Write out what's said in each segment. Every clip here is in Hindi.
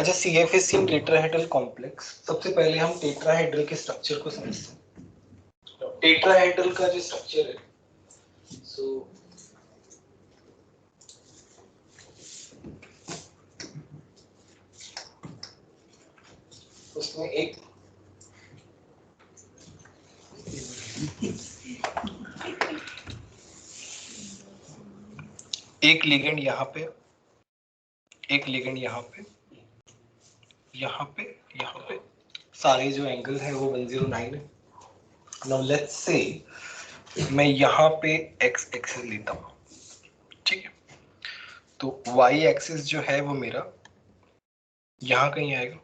अच्छा, CFAC टेट्राहेड्रल कॉम्प्लेक्स, सबसे पहले हम टेट्राहेड्रल के स्ट्रक्चर को समझते हैं। टेट्राहेड्रल का जो स्ट्रक्चर है, सो उसमें एक लिगेंड यहाँ पे, एक लिगेंड यहाँ पे, यहाँ पे सारे जो एंगल है वो 109 है। नाउ लेट्स से मैं यहाँ पे x एक्सिस लेता हूँ, ठीक है, तो y एक्सिस जो है वो मेरा यहाँ कहीं आएगा,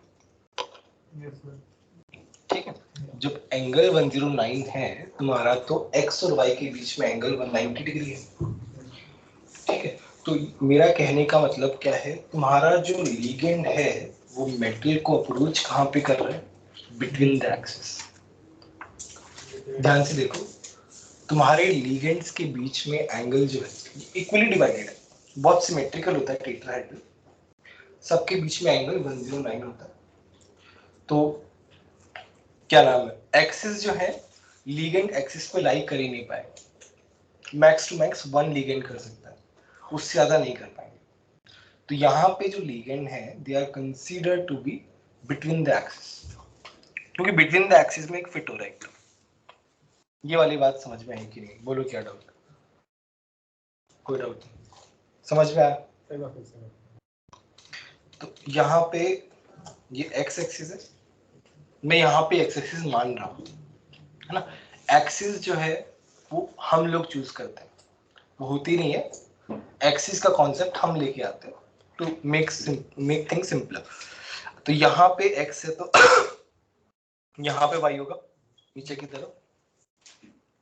ठीक है। जब एंगल 109 है तुम्हारा, तो x और y के बीच में एंगल 190 डिग्री है, ठीक है। तो मेरा कहने का मतलब क्या है, तुम्हारा जो लिगेंड है वो मेटल को अप्रोच कहाँ पे कर रहा है, बिटवीन द एक्सिस। ध्यान से देखो, तुम्हारे लिगेंड्स के बीच में एंगल जो है इक्वली डिवाइडेड है, बहुत सिमेट्रिकल होता है टेट्राहेड्रल, सबके बीच में एंगल 109 होता है। तो क्या नाम है, एक्सिस जो है लिगेंड एक्सिस पे लाई कर ही नहीं पाएगा, मैक्स टू मैक्स 1 लिगेंड कर सकता है, उससे ज्यादा नहीं कर पाएंगे। तो यहाँ पे जो लिगेंड है they are considered to be between the axis, क्योंकि बिटवीन द एक्सिस में एक फिट हो रहा है एकदम। ये वाली बात समझ में आई कि नहीं, बोलो क्या डाउट, कोई डाउट नहीं, समझ में आया? तो यहाँ पे ये एक्स एक्सिस है, मैं यहाँ पे एक्स एक्सिस मान रहा हूँ, है ना। एक्सिस जो है वो हम लोग चूज करते हैं, वो होती नहीं है, एक्सिस का कॉन्सेप्ट हम लेके आते हैं टू मेक थिंग सिंपलर। तो यहाँ पे एक्स है तो यहाँ पे वाई होगा नीचे की तरफ,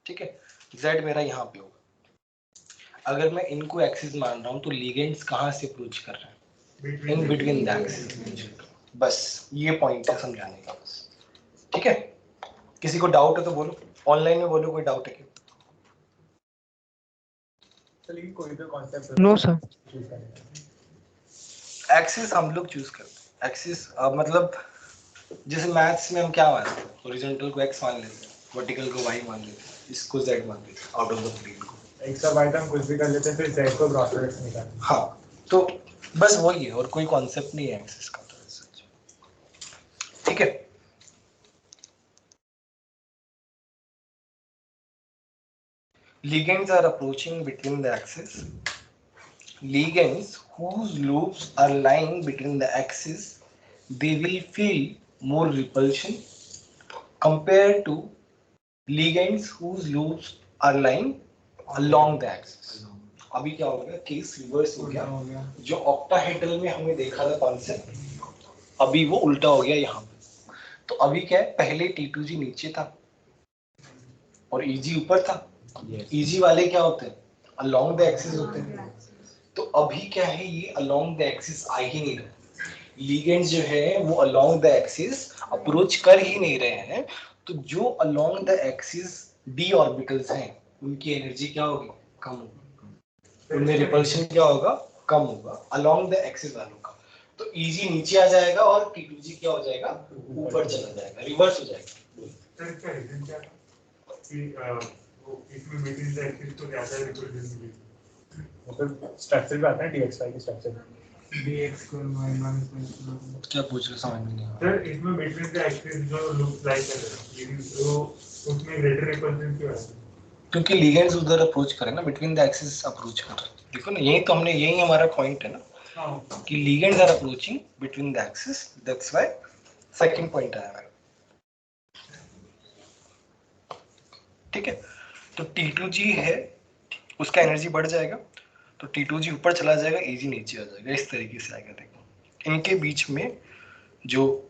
ठीक है, जेड मेरा यहाँ पे होगा। अगर मैं इनको एक्सिस मान रहा हूँ तो लिगेंड्स कहाँ से अप्रोच कर रहे हैं, इन बिटवीन द एक्सिस। बस ये पॉइंट है समझाने का, बस, ठीक है। किसी को डाउट है तो बोलो, ऑनलाइन में बोलो कोई डाउट है क्या? चलिए कोई तो कॉन्सेप्ट नो सर, एक्सिस हम लोग चूज करते हैं। एक्सिस मतलब जैसे मैथ्स में हम क्या मानते हैं, हॉरिजॉन्टल को x मान लेते हैं, वर्टिकल को y मान लेते हैं, इसको z मान लेते हैं, आउट ऑफ द प्लेन को x और y तो हम कुछ भी कर लेते हैं, फिर z को क्रॉस प्रोडक्ट निकालते हैं। हाँ, तो बस वही है, और कोई कॉन्सेप्ट नहीं है एक्सिस का, तो सच, ठीक है। Ligands are approaching between the axis. Ligands whose loops are lying between the axis, they will feel more repulsion compared to ligands whose loops are lying along the axis. अभी क्या हो गया, केस रिवर्स हो गया, जो ऑक्टाहेड्रल में हमने देखा था कॉन्सेप्ट, अभी वो उल्टा हो गया यहाँ पे। तो अभी क्या है, पहले T2G नीचे था और EG ऊपर था। EG वाले क्या होते हैं, अलोंग द एक्सिस होते हैं। तो अभी क्या है, ये अलोंग द एक्सिस आ ही नहीं रहे, लिगेंड्स जो है वो अलोंग द एक्सिस अप्रोच कर ही नहीं रहे हैं। तो जो along the axis D orbitals हैं उनकी एनर्जी क्या होगी, कम होगी, उनमें रिपल्शन क्या होगा, कम होगा अलोंग द एक्सिस वालों का। तो EG नीचे आ जाएगा और T2G क्या हो जाएगा, ऊपर चला जाएगा, रिवर्स हो जाएगा। इसमें बिटवीन द एक्सिस तो ज्यादा रिप्रेजेंट मतलब स्ट्रक्चर भी आता है dxy के स्ट्रक्चर dx को y माइनस क्या पूछ रहे, समझ में नहीं आ रहा। सर इसमें बिटवीन द एक्सिस जो लूप लाइक कर रहे हैं वो उसमें ग्रेटर रिपल्शन क्यों है, क्योंकि लिगेंड्स उधर अप्रोच करें ना, बिटवीन द एक्सिस अप्रोच कर रहे हैं। देखो ना, यही तो हमने, यही हमारा पॉइंट है ना, कि ligands are approaching between the axis, that's why second point आया मेरा, ठीक है। तो T2G है, उसका एनर्जी बढ़ जाएगा, तो T2G ऊपर चला जाएगा, EG नीचे आ जाएगा, इस तरीके से आएगा। देखो इनके बीच में जो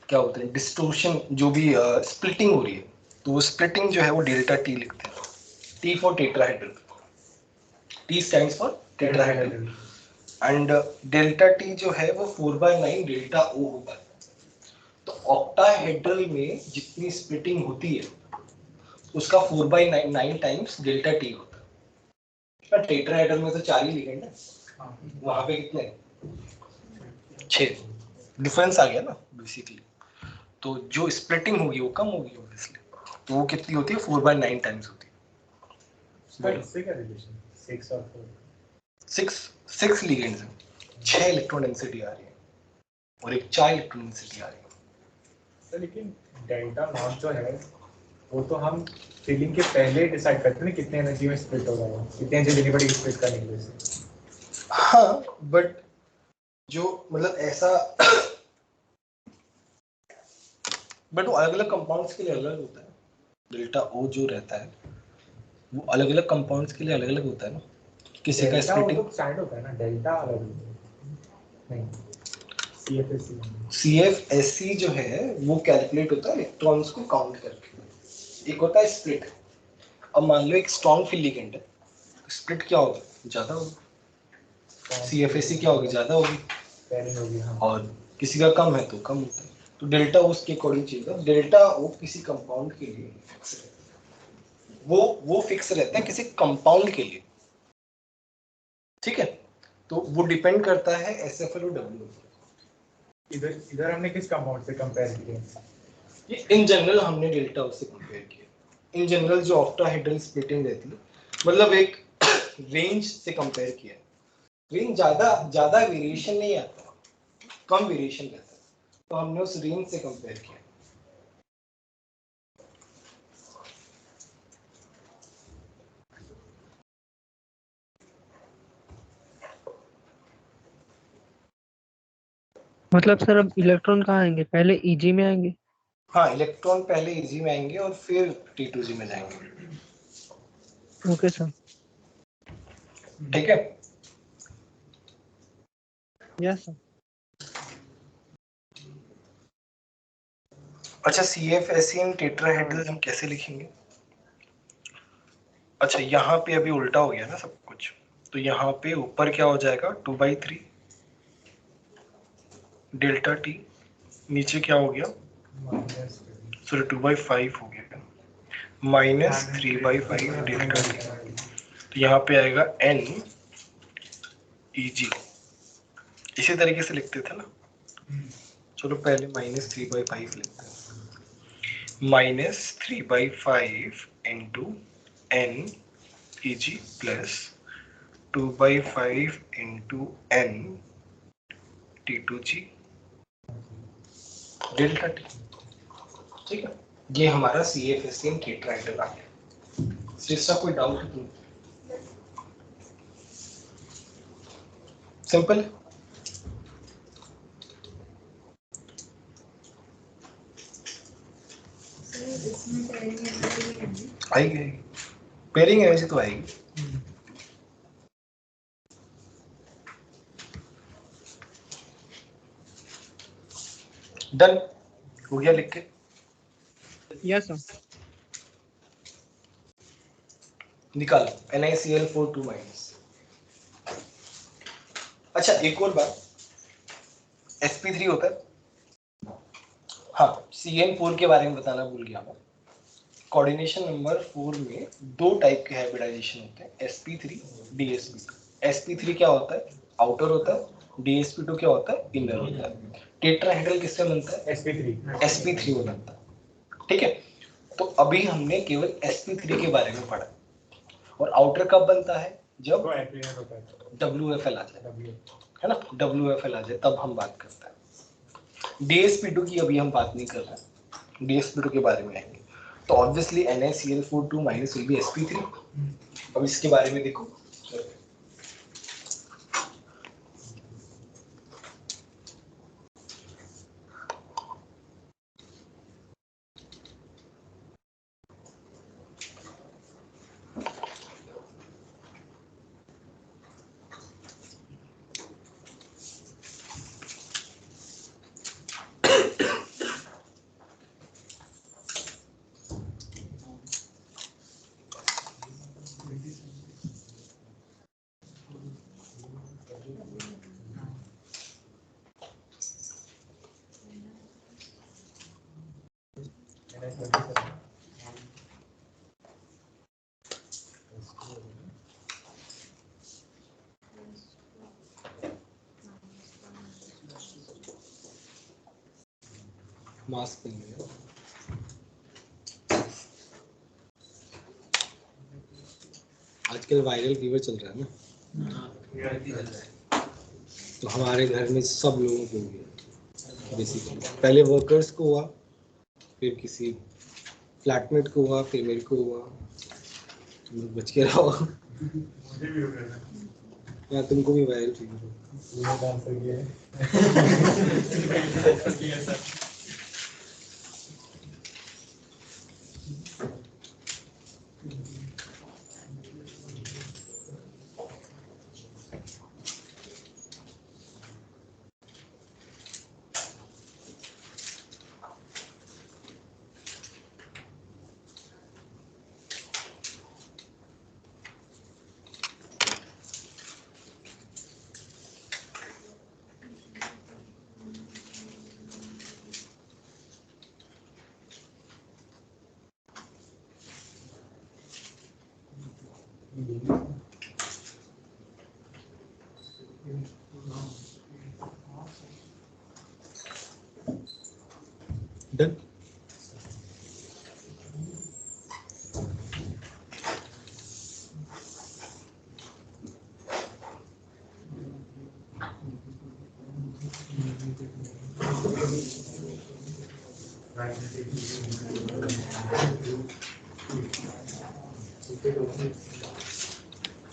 क्या होता है, डिस्टोर्शन, जो भी स्प्लिटिंग हो रही है, तो वो स्प्लिटिंग जो है वो डेल्टा T लिखते हैं, T for tetrahedral, T stands for tetrahedral, and delta T जो है वो 4/9 डेल्टा O होता है। तो ऑक्टाहेड्रल में जितनी स्प्लिटिंग होती है उसका 4/9 टाइम्स डेल्टा T होता है। टेट्राहेड्रल में तो 4 ही लिगेंड है, वहां पे कितने, 6 डिफरेंस आ गया ना बेसिकली। तो जो स्प्लिटिंग होगी वो कम होगी ऑब्वियसली, तो वो कितनी होती है 4/9 टाइम्स होती है। इससे क्या रिलेशन 6 और 4? 6 लिगेंड्स हैं, 6 इलेक्ट्रॉन डेंसिटी आ रही है और एक 4 इलेक्ट्रॉन डेंसिटी आ रही है। तो लेकिन डेल्टा नॉट जो है वो तो हम फिलिंग के पहले डिसाइड करते हैं ना कितने एनर्जी में स्प्लिट हो रहा है, कितनी एनर्जी पड़ेगी स्प्लिट करने के लिए। हाँ बट जो मतलब ऐसा बट वो अलग अलग कंपाउंड्स के लिए अलग होता है। डेल्टा ओ जो रहता है वो अलग अलग कंपाउंड्स के लिए अलग अलग होता है ना, किसी का स्प्लिटिंग तो स्टैंड होता है ना, डेल्टा अलग नहीं। CFSE जो है वो कैलकुलेट होता है इलेक्ट्रॉन्स को काउंट करके, एक होता है स्प्लिट। अब मान लो एक स्ट्रॉन्ग फील्ड लिगेंड है, स्प्लिट क्या होगा, ज्यादा होगा। CFSE क्या होगी, ज्यादा होगी। हाँ। और किसी का कम है तो कम होता है, तो डेल्टा उसके अकॉर्डिंग चाहिए। डेल्टा वो किसी कंपाउंड के लिए फिक्स रहता है, वो फिक्स रहता है किसी कंपाउंड के लिए, ठीक है। तो वो डिपेंड करता है SFL और WFL। इधर हमने किस कंपाउंड से कंपेयर किया? ये इन जनरल हमने डेल्टा उससे कंपेयर किया। इन जनरल जो ऑक्टाहेड्रल स्प्लिटिंग रहती है, मतलब एक रेंज से कंपेयर किया। रेंज ज्यादा वेरिएशन नहीं आता, कम वेरिएशन रहता है, तो हमने उस रेंज से कंपेयर किया। मतलब सर अब इलेक्ट्रॉन कहाँ आएंगे, पहले ईजी में आएंगे? हाँ, इलेक्ट्रॉन पहले ईजी में आएंगे और फिर T2G में जाएंगे। Okay sir. ठीक है। Yes sir. अच्छा, CFSE इन टेट्राहेड्रल हम कैसे लिखेंगे? अच्छा, यहाँ पे अभी उल्टा हो गया ना सब कुछ, तो यहाँ पे ऊपर क्या हो जाएगा 2/3 डेल्टा T, नीचे क्या हो गया, सॉरी 2/5 हो गया, -3/5 डेल्टा T। तो यहाँ पे आएगा N EG, इसी तरीके से लिखते थे ना। चलो पहले -3/5 लिखते हैं, -3/5 into N EG plus 2/5 into N T2G delta T। ठीक है, ये हमारा CFSE टेट्राहेड्रल आ गया। इसका कोई डाउट नहीं, सिंपल। आएगी पेयरिंग एनर्जी तो आएगी। डन हो गया, लिख के यस सर। निकालो NiCl4 2-। अच्छा एक और बात, sp3 होता है, हाँ CN4 के बारे में बताना भूल गया मैं। कोऑर्डिनेशन नंबर 4 में 2 टाइप के हाइब्रिडाइजेशन होते हैं, sp3 dsp2। sp3 क्या होता है, आउटर होता है, dsp2 क्या होता है, इनर होता है। टेट्राहेड्रल किससे बनता है, sp3 में बनता है। ठीक है, तो अभी हमने केवल sp3 के बारे में पढ़ा, और आउटर कब बनता है, जब WFL आ जाए, है ना, WFL आ जाए तब हम बात करते हैं। DSP2 की अभी हम बात नहीं कर रहे हैं, DSP2 के बारे में आएंगे। तो obviously NiCl4 2- will be sp3। अब इसके बारे में देखो, मास्क पहन लिया। आजकल वायरल फीवर चल रहा है ना, तो हमारे घर में सब लोगों को हो गया बेसिकली। पहले वर्कर्स को हुआ, फिर किसी फ्लैटमेट को हुआ, फिर मेरे को हुआ। तुम लोग बच के रहो। हाँ, तुमको भी वायरल फीवर हो। डन।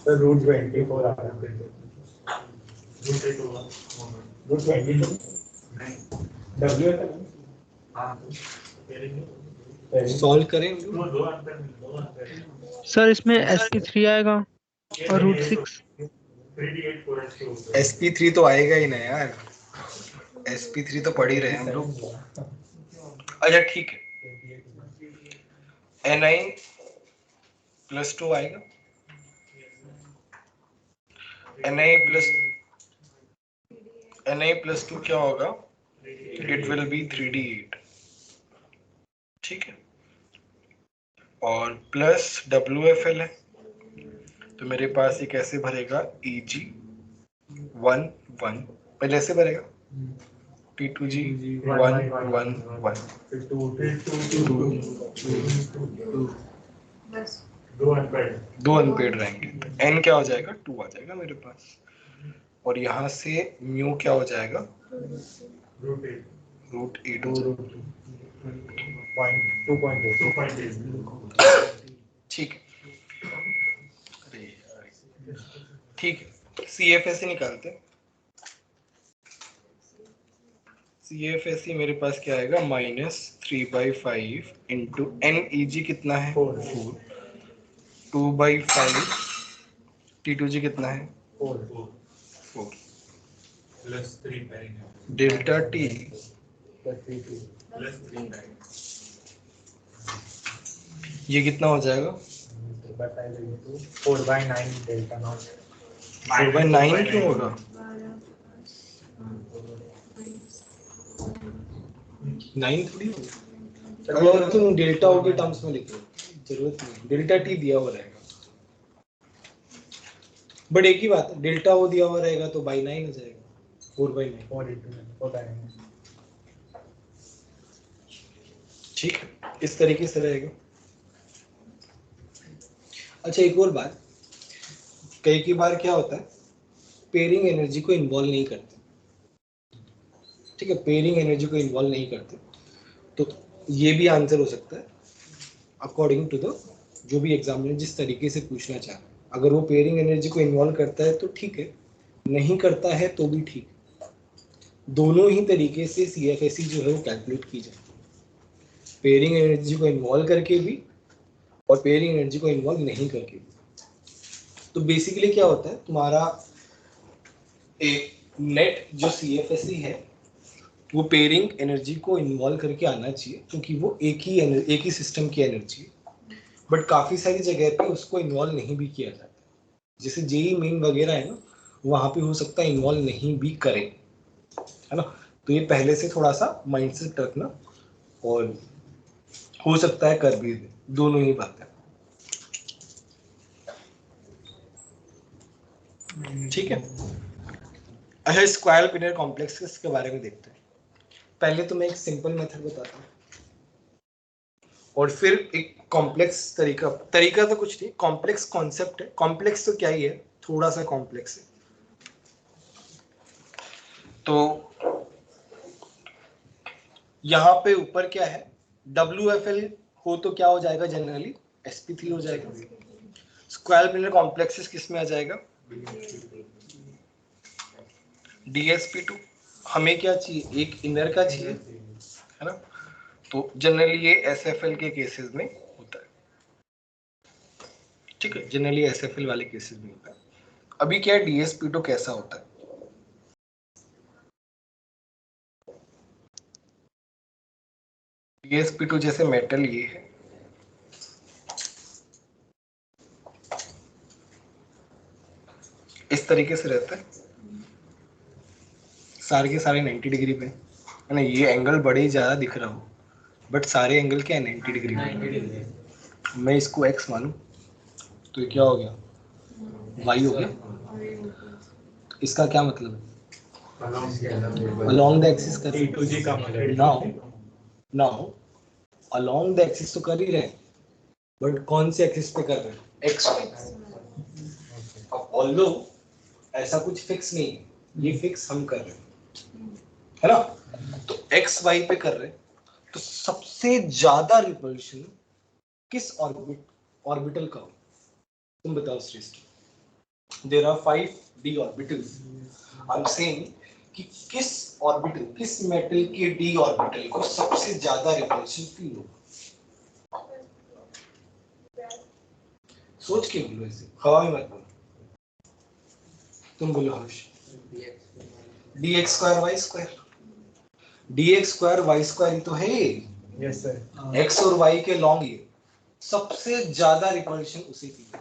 सर रूट 24 आ रहा है। रूट 22 डब्ल्यू है। सॉल्व करें। सर इसमें SP3 आएगा और रूट 6। SP3 तो आएगा ही ना यार, SP3 तो पढ़ ही रहे हैं हम लोग। अच्छा ठीक है, Ni+2 आएगा। Ni+2 क्या होगा? It will be 3D8। ठीक है, और प्लस WFL है, तो मेरे पास ये कैसे भरेगा? EG1 1 पहले ऐसे भरेगा, P2G 1 1 1, 2 अनपेड रहेंगे, तो N क्या हो जाएगा? 2 आ जाएगा मेरे पास। और यहाँ से म्यू क्या हो जाएगा? रूट 8 हो जाएगा। ठीक है, ठीक है। CFSE निकालते हैं। CFSE मेरे पास क्या आएगा? -3/5 इंटू NEG कितना है? 4। 2/5 T2G कितना है? 4 प्लस 3 डेल्टा T ये कितना हो जाएगा? 4/9 डेल्टा नॉट। 4/9 क्यों होगा? 9 थोड़ी होगा। अगर तुम डेल्टा ओ के टर्म्स में लिखो, जरूरत नहीं, डेल्टा T दिया हुआ रहेगा। बट एक ही बात है, डेल्टा ओ दिया हुआ रहेगा तो बाई 9 हो जाएगा, 4/9। ठीक है, इस तरीके से रहेगा। अच्छा एक और बात, कई बार क्या होता है, पेयरिंग एनर्जी को इन्वॉल्व नहीं करते। ठीक है, पेयरिंग एनर्जी को इन्वॉल्व नहीं करते, तो ये भी आंसर हो सकता है अकॉर्डिंग टू द जो भी एग्जामिनर जिस तरीके से पूछना चाह रहा है। अगर वो पेयरिंग एनर्जी को इन्वॉल्व करता है तो ठीक है, नहीं करता है तो भी ठीक है। दोनों ही तरीके से CFSE जो है वो कैलकुलेट की जाए, पेयरिंग एनर्जी को इन्वॉल्व करके भी और पेयरिंग एनर्जी को इन्वॉल्व नहीं करके भी। तो बेसिकली क्या होता है, तुम्हारा एक नेट जो CFSE है वो पेयरिंग एनर्जी को इन्वॉल्व करके आना चाहिए, क्योंकि वो एक ही सिस्टम की एनर्जी है। बट काफ़ी सारी जगह पे उसको इन्वॉल्व नहीं भी किया जाता, जैसे JEE मेन वगैरह है ना, वहाँ पे हो सकता है इन्वॉल्व नहीं भी करें, है ना। तो ये पहले से थोड़ा सा माइंडसेट रखना, और हो सकता है कर भी दे, दोनों ही बात है। ठीक है। अच्छा, स्क्वायर पिनर कॉम्प्लेक्स के बारे में देखते हैं। पहले तो मैं एक सिंपल मेथड बताता हूँ और फिर एक कॉम्प्लेक्स तरीका तो कुछ नहीं, कॉम्प्लेक्स कॉन्सेप्ट है। कॉम्प्लेक्स तो क्या ही है, थोड़ा सा कॉम्प्लेक्स है। तो यहाँ पे ऊपर क्या है, WFL हो तो क्या हो जाएगा, जनरली sp3 हो जाएगा। स्क्वायर प्लेनर कॉम्प्लेक्सेस किस में आ जाएगा, DsP2। हमें क्या चाहिए, एक इनर का चाहिए, है ना। तो जनरली ये SFL के केसेस में होता है, ठीक है, जनरली SFL वाले केसेस में होता है। अभी क्या है, DsP2 कैसा होता है, DsP2 जैसे मेटल ये है, इस तरीके से रहता है, सारे के सारे 90 डिग्री पे, है ना। ये एंगल बड़े ही ज्यादा दिख रहा हो, बट सारे एंगल क्या है, 90 डिग्री पे। मैं इसको x मानूं तो ये क्या हो गया, y हो गया। तो इसका क्या मतलब है, along the axis कर रहे हैं। नाउ along the axis तो कर ही रहे हैं, बट कौन से एक्सिस पे कर रहे हैं, x y। अब ऑल्दो ऐसा कुछ फिक्स नहीं है, ये फिक्स हम कर रहे हैं, है ना। तो x y पे कर रहे हैं, तो सबसे ज्यादा रिपल्शन किस ऑर्बिटल का हो, तुम बताओ Shreshth. There are 5d orbitals, I am saying कि किस ऑर्बिटल, किस मेटल के d ऑर्बिटल को सबसे ज्यादा रिपल्शन फील होगा। सोच के बोलो, ऐसे हवा में मत बोलो। तुम बोलो Harsh, dx square y square, dx square y square ही तो है। Yes sir. x और y के लॉन्ग ये सबसे ज्यादा रिपल्शन उसी की है।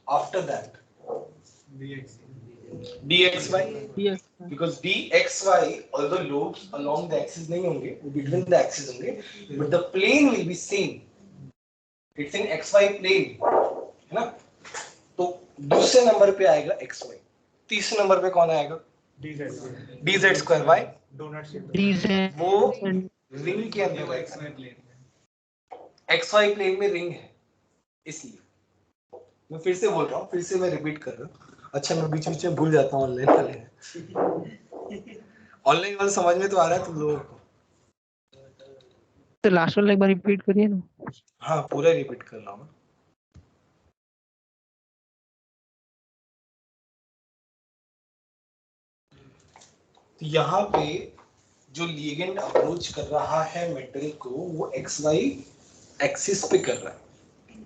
After that dxy, yes because dxy although lobes along the axis नहीं होंगे, वो between the axis होंगे, but the plane will be same, it's in xy plane, है ना। तो दूसरे नंबर पे आएगा xy, तीसरे नंबर पे कौन आएगा, dz स्क्वायर y, these वो and रिंग के अंदर है, xy प्लेन में रिंग है, इसलिए मैं फिर से बोल रहा हूँ, फिर से मैं रिपीट कर रहा हूँ। अच्छा मैं बीच बीच में भूल जाता हूँ, ऑनलाइन वाले, ऑनलाइन वाले समझ में तो आ रहा है तुम लोगों को। तो लास्ट वाला एक बार रिपीट करिए ना। हाँ पूरा रिपीट कर रहा हूँ। तो यहाँ पे जो लिगेंड अप्रोच कर रहा है मेटल को, वो XY एक्सिस पे कर रहा है,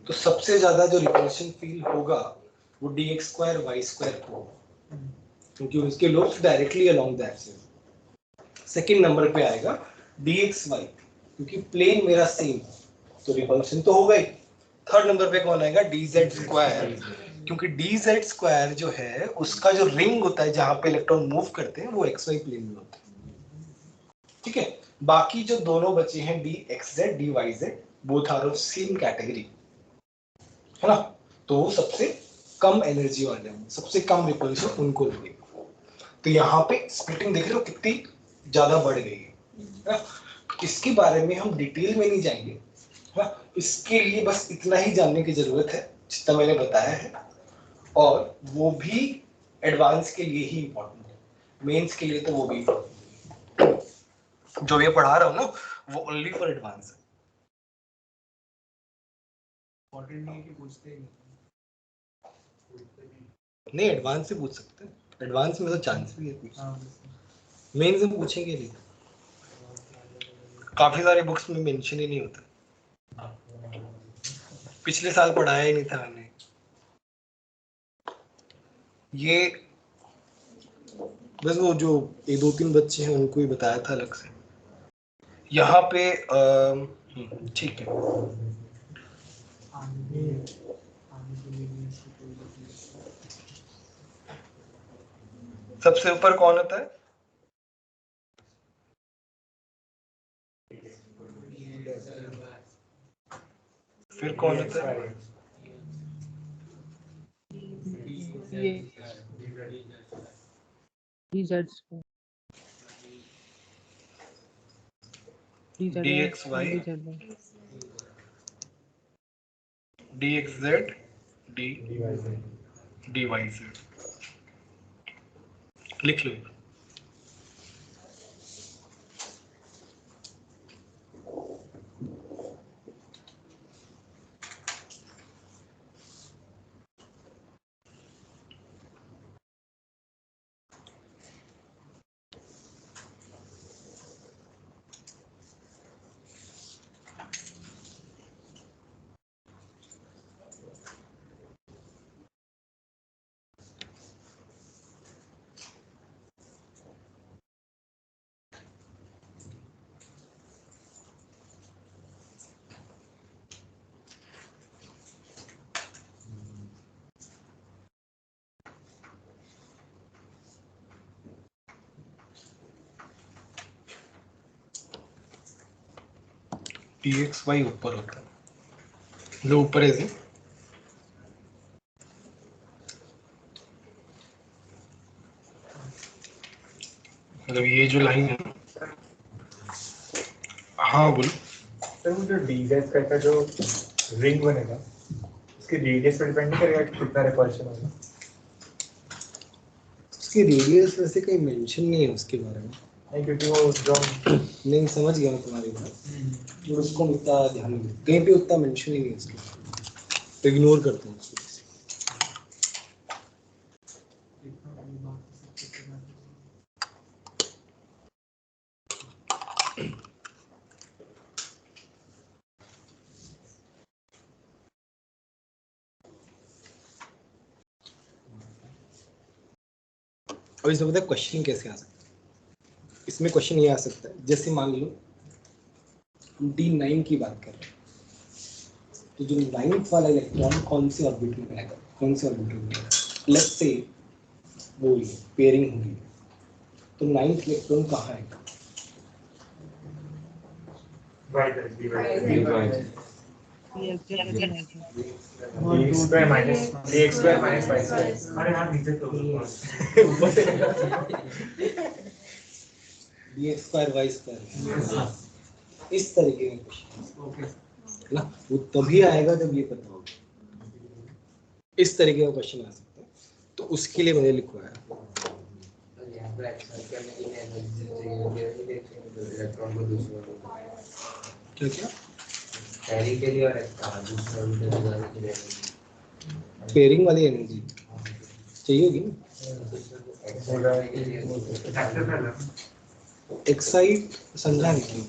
तो सबसे ज्यादा जो रिपल्शन फील होगा वो dx स्क्वायर y स्क्वायर को होगा, क्योंकि उसके lobes directly along the axis. Second number पे आएगा dxy, क्योंकि प्लेन मेरा सेम, तो रिपल्शन तो होगा ही। थर्ड नंबर पे कौन आएगा, dz स्क्वायर, क्योंकि dz स्क्वायर जो है उसका जो रिंग होता है जहां पे इलेक्ट्रॉन मूव करते हैं वो xy प्लेन में होता है, ठीक है। बाकी जो दोनों बचे हैं dxz dyz, both are of same category, है ना। तो वो सबसे कम एनर्जी वाले हैं, सबसे कम रिपल्शन उनको लगेगा। तो यहाँ पे स्प्लिटिंग देख रहे हो कितनी ज्यादा बढ़ गई है ना। इसके बारे में हम डिटेल में नहीं जाएंगे, है ना। इसके लिए बस इतना ही जानने की जरूरत है जितना मैंने बताया है, और वो भी एडवांस के लिए ही इम्पोर्टेंट है, मेंस के लिए तो वो भी जो ये पढ़ा रहा हूँ ना वो ओनली फॉर एडवांस है। नहीं एडवांस से पूछ सकते हैं, एडवांस में तो चांस भी है पूछ, मेंस में पूछेंगे नहीं, काफी सारे बुक्स में मेंशन ही नहीं होता, पिछले साल पढ़ाया ही नहीं था मैंने ये, बस वो जो ये 2-3 बच्चे हैं उनको ही बताया था अलग से। यहाँ पे ठीक है, सबसे ऊपर कौन होता है, फिर कौन होता है, ये these are dxy dxz device है। dyz लिख लो। dxy ऊपर होता है, लो ऊपर है मतलब ये जो लाइन है। हाँ बोलो। सर वो जो डीजेड का जो रिंग बनेगा उसके रेडियस पर डिपेंड नहीं करेगा कि कितना रिपल्शन होगा। उसकी रेडियस वैसे कहीं मेंशन नहीं है उसके बारे में। नहीं क्योंकि वो जो नहीं समझ गया मैं तुम्हारी बात, और उसको उतना ध्यान नहीं देते, कहीं पे उतना मेंशन ही नहीं है उसके बारे में, तो इग्नोर करते हैं उसको। और इसमें पता है क्वेश्चन कैसे आ सकता है? इसमें क्वेश्चन ये आ सकता है, जैसे मान लो D9 की बात कर रहे हैं, तो जो 9th वाला इलेक्ट्रॉन कौन से ऑर्बिट में रहेगा, कौन से ऑर्बिट में रहेगा? लेट्स से वो ये पेयरिंग होगी, तो 9th इलेक्ट्रॉन कहाँ है? Square minus Y square. अरे यार नीचे तो ऊपर से dx स्क्वायर वाई स्क्वायर, इस तरीके का क्वेश्चन ना, वो तभी आएगा जब ये पता होगा। इस तरीके का क्वेश्चन आ सकता है, तो उसके लिए मैंने लिखवाया। क्या क्या पेयरिंग के लिए और पेयरिंग वाली एनर्जी चाहिए होगी ना, एक्साइट समझा नहीं।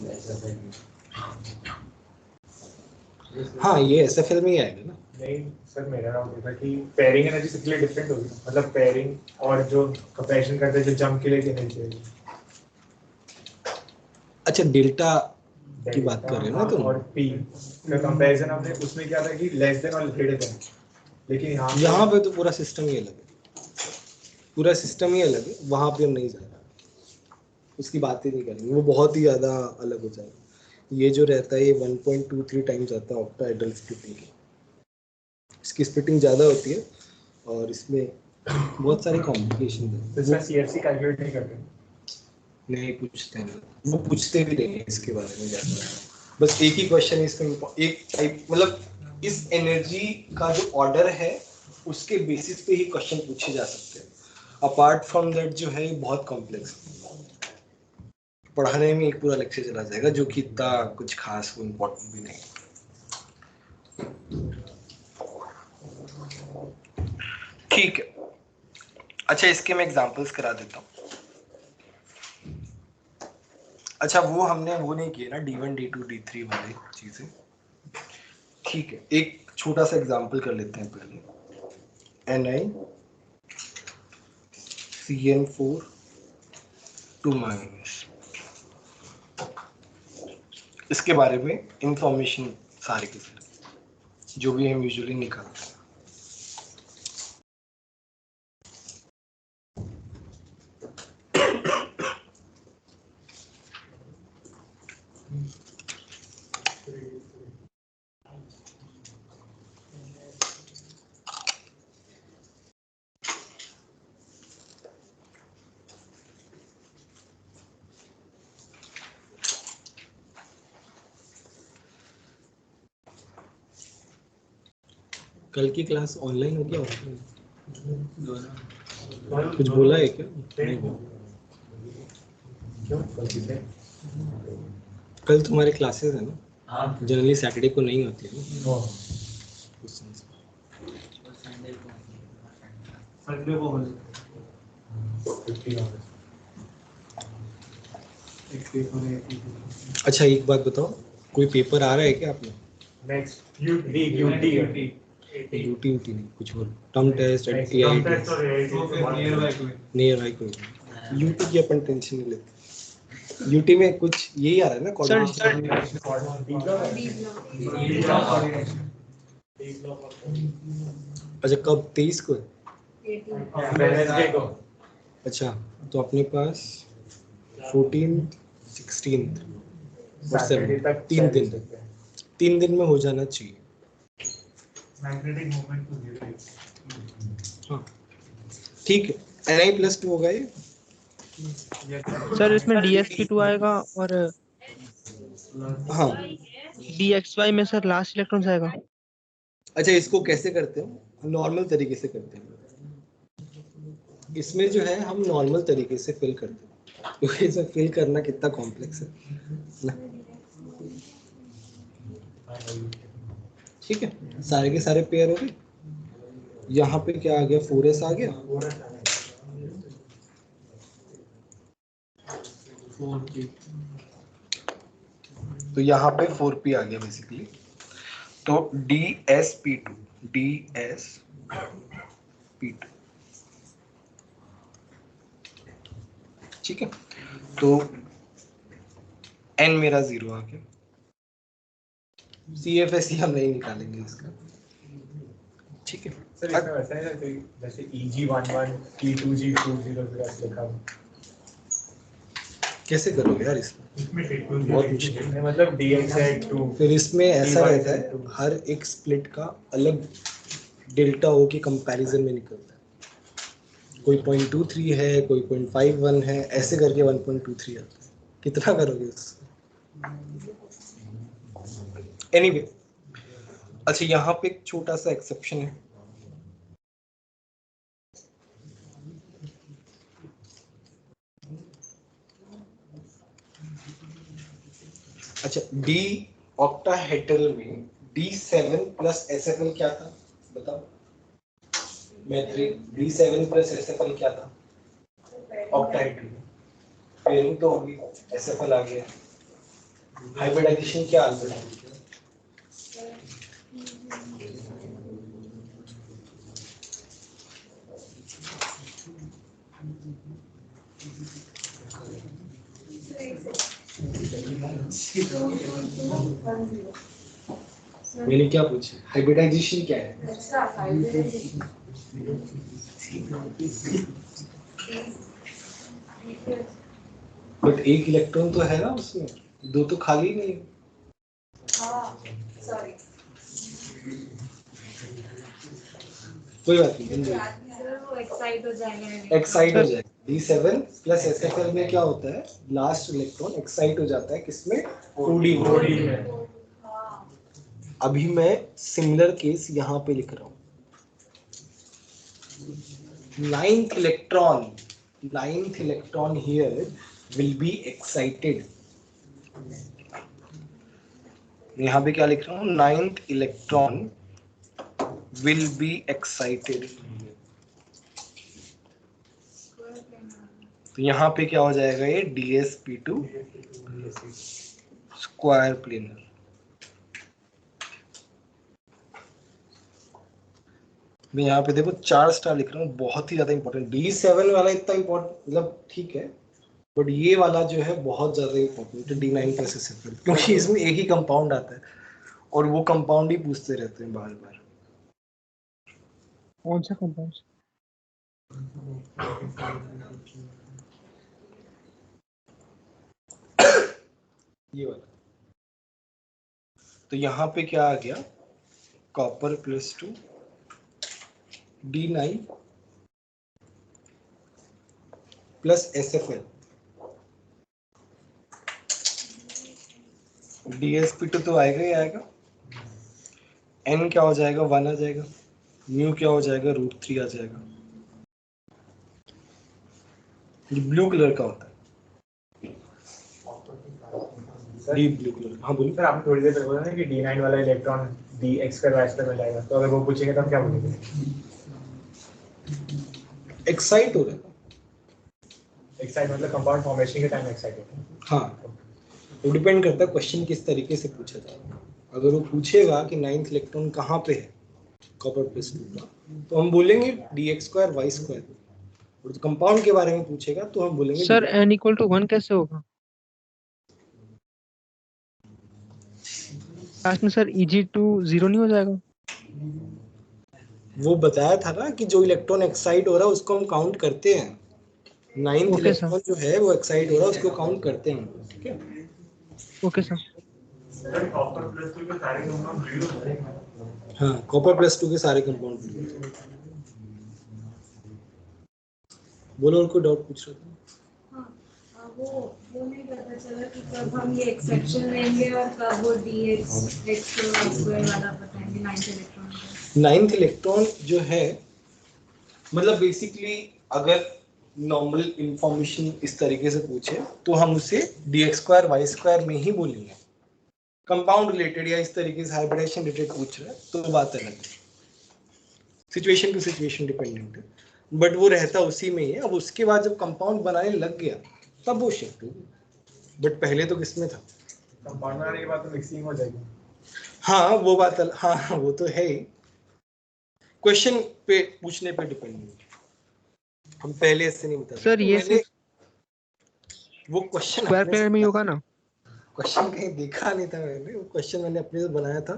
हाँ ये एसएफएल में ही आएगा ना। नहीं सर मेरा नाम था कि पेयरिंग एनर्जी सबके लिए डिफरेंट होगी, मतलब पेयरिंग और जो कंपैरिजन करते हैं जो जंप के लिए की एनर्जी होगी। अच्छा डेल्टा की बात कर रहे हो ना तुम? और पी का कंपैरिजन हमने उसमें क्या था कि लेस देन और ग्रेटर देन, लेकिन यहाँ पे तो पूरा सिस्टम ही अलग है, पूरा सिस्टम ही अलग है, वहां पे हम नहीं जा रहे, उसकी बात ही नहीं करेंगे, वो बहुत ही ज़्यादा अलग हो जाएगा। ये जो रहता है ये 1.23 टाइम्स आता है ऑक्टाहेड्रल स्प्लिटिंग की, इसकी स्प्लिटिंग ज़्यादा होती है और इसमें बहुत सारी कॉम्प्लिकेशन है। तो इसका सीएफसी कैलकुलेट नहीं करते, नहीं पूछते हैं, वो पूछते भी नहीं है इसके बारे में ज़्यादा, बस एक ही क्वेश्चन है इसमें, एक टाइप मतलब इस एनर्जी का जो ऑर्डर है उसके बेसिस पे ही क्वेश्चन पूछे जा सकते हैं। अपार्ट फ्रॉम दैट जो है ये बहुत कॉम्प्लेक्स है, पढ़ाने में एक पूरा लेक्चर चला जाएगा जो कि इतना कुछ खास वो इम्पोर्टेंट भी नहीं। ठीक है, अच्छा इसके मैं एग्जांपल्स करा देता हूँ। अच्छा वो हमने वो नहीं किए ना D1 D2 D3 वाली चीजें, ठीक है एक छोटा सा एग्जांपल कर लेते हैं पहले। NiCN4 2-, इसके बारे में इंफॉर्मेशन सारी की सारी जो भी हम यूजुअली निकालते हैं। कल की क्लास ऑनलाइन हो गया ऑफलाइन? कुछ बोला है क्या? नहीं बोला। क्यों कल किसे? कल तुम्हारे क्लासेस है ना? जनरली सैटरडे को नहीं होती है ना। उस sense में। संडे को 15 अगस्त। अच्छा एक बात बताओ, कोई पेपर आ रहा है क्या आपने? नेक्स्ट यूटी यूटी नहीं, कुछ और term test AIT nearby कोई? यूटी की अपन टेंशन नहीं लेते। यूटी में कुछ यही आ रहा है ना सर कॉलेज? अच्छा कब? 23 को? वेडनेसडे को। अच्छा तो अपने पास 14 16 और सैटरडे 7 तक 3 दिन में हो जाना चाहिए। मैग्नेटिक मोमेंट को 0 हाँ ठीक है। Ni+2 होगा ये? सर इसमें DsP2 आएगा और हाँ। DXY में सर लास्ट इलेक्ट्रॉन आएगा। अच्छा इसको कैसे करते हैं? नॉर्मल तरीके से करते हैं। इसमें जो है हम नॉर्मल तरीके से फिल करते हैं, क्योंकि इसे फिल करना कितना कॉम्प्लेक्स है ना। ठीक है, सारे के सारे पेयर हो गए। यहाँ पे क्या आ गया? 4s आ गया। तो यहाँ पे 4p आ गया बेसिकली। तो DsP2 ठीक है। तो n मेरा 0 आ गया। CFSE हम नहीं निकालेंगे इसका, ठीक है। सर इसमें वैसा है ना जैसे EG11 E2G200 ऐसे लिखा हुआ। कैसे करोगे यार इसमें? बहुत मुश्किल है। मतलब DX2 फिर इसमें ऐसा रहता है, हर एक स्प्लिट का अलग डेल्टा O के कंपैरिजन में निकलता है। कोई 0.23 है, कोई 0.51 है, ऐसे करके 1.23 आता है। कितना करोगे उससे? एनीवे अच्छा यहाँ पे एक छोटा सा एक्सेप्शन है। अच्छा डी ऑक्टाहेड्रल में D7 प्लस SFL क्या था बताओ? मैट्रिक D7 प्लस SFL क्या था? ऑक्टाहेड्रल पेयरिंग तो होगी, SFL आ गया। हाइब्रिडाइजेशन क्या आंसर है? मैंने क्या पूछा? हाइब्रिडाइजेशन क्या है? बट एक इलेक्ट्रॉन तो है ना उसमें, दो तो खाली नहीं है। कोई बात नहीं, एक्साइट हो जाएगा। D7 प्लस SFL में क्या होता है? लास्ट इलेक्ट्रॉन एक्साइट हो जाता है किसमें? 2D में। अभी मैं सिमिलर केस यहाँ पे लिख रहा हूँ। 9th electron here will be excited। यहाँ पे क्या लिख रहा हूँ? 9th electron will be excited। तो यहाँ पे क्या हो जाएगा? ये DsP2 स्क्वायर प्लेनर। मैं यहाँ पे देखो 4 स्टार लिख रहा हूँ, बहुत ही ज्यादा इंपॉर्टेंट। D7 वाला इतना इंपॉर्टेंट मतलब ठीक है, बट ये वाला जो है बहुत ज्यादा इंपॉर्टेंट है, D9 प्लस SFL, क्योंकि इसमें एक ही कंपाउंड आता है और वो कंपाउंड ही पूछते रहते हैं बार बार। कौन सा कंपाउंड? ये वाला। तो यहाँ पे क्या आ गया? Copper +2 D9 plus SFL। DsP2 तो आएगा ही आएगा। N क्या हो जाएगा? 1 आ जाएगा। म्यू क्या हो जाएगा, √3 आ जाएगा। ये ब्लू कलर का होता है, डीप ब्लू कलर। हाँ बोलिए। सर आपने थोड़ी देर पहले बोला ना कि D9 वाला इलेक्ट्रॉन dx2y2 में जाएगा, तो अगर वो पूछेंगे तो हम क्या बोलेंगे? एक्साइट हो रहा है। एक्साइट मतलब कंपाउंड फॉर्मेशन के टाइम एक्साइट होता है। हाँ, वो डिपेंड करता है क्वेश्चन किस तरीके से पूछा जाएगा। अगर वो पूछेगा कि 9th इलेक्ट्रॉन कहाँ पे है कॉपर +2 का, तो हम बोलेंगे dx2y2। और तो कंपाउंड के बारे में पूछेगा तो हम बोलेंगे सर n=1 कैसे होगा लास्ट में? सर Eg2 0 नहीं हो जाएगा? वो बताया था ना कि जो इलेक्ट्रॉन एक्साइट हो रहा है उसको हम काउंट करते हैं। 9th ओके सर, इलेक्ट्रॉन जो है वो एक्साइट हो रहा है उसको काउंट करते हैं, ठीक है। Okay sir. हाँ, कॉपर +2 के सारे कंपाउंड। बोलो, और कोई डाउट पूछ रहे थे? वो नहीं पता चला कि कब हम ये एक्सेप्शन लेंगे और कब वो dx वाला बताएंगे 9th इलेक्ट्रॉन का। 9th इलेक्ट्रॉन जो है, मतलब बेसिकली अगर नॉर्मल इंफॉर्मेशन इस तरीके से पूछे तो हम उसे dx2y2 में ही बोलेंगे। कंपाउंड रिलेटेड या इस तरीके से हाइब्रिडेशन रिलेटेड पूछ रहे हैं तो बात अलग है, सिचुएशन टू सिचुएशन डिपेंडेंट है, बट वो रहता उसी में ही है। अब उसके बाद जब कंपाउंड बनाने लग गया तब वो शिफ्ट हो गया, बट पहले तो किसमें था? कंपाउंड बनाने के बाद तो मिक्सिंग हो जाएगी। हाँ वो बात हाँ वो तो है ही, क्वेश्चन पे पूछने पे डिपेंड है। हम पहले ऐसे नहीं बता सर सकते। ये मैंने सिर्फ वो क्वेश्चन स्क्वायर अपने प्लेयर में ही होगा ना? क्वेश्चन कहीं देखा नहीं था मैंने, वो क्वेश्चन मैंने अपने से बनाया था।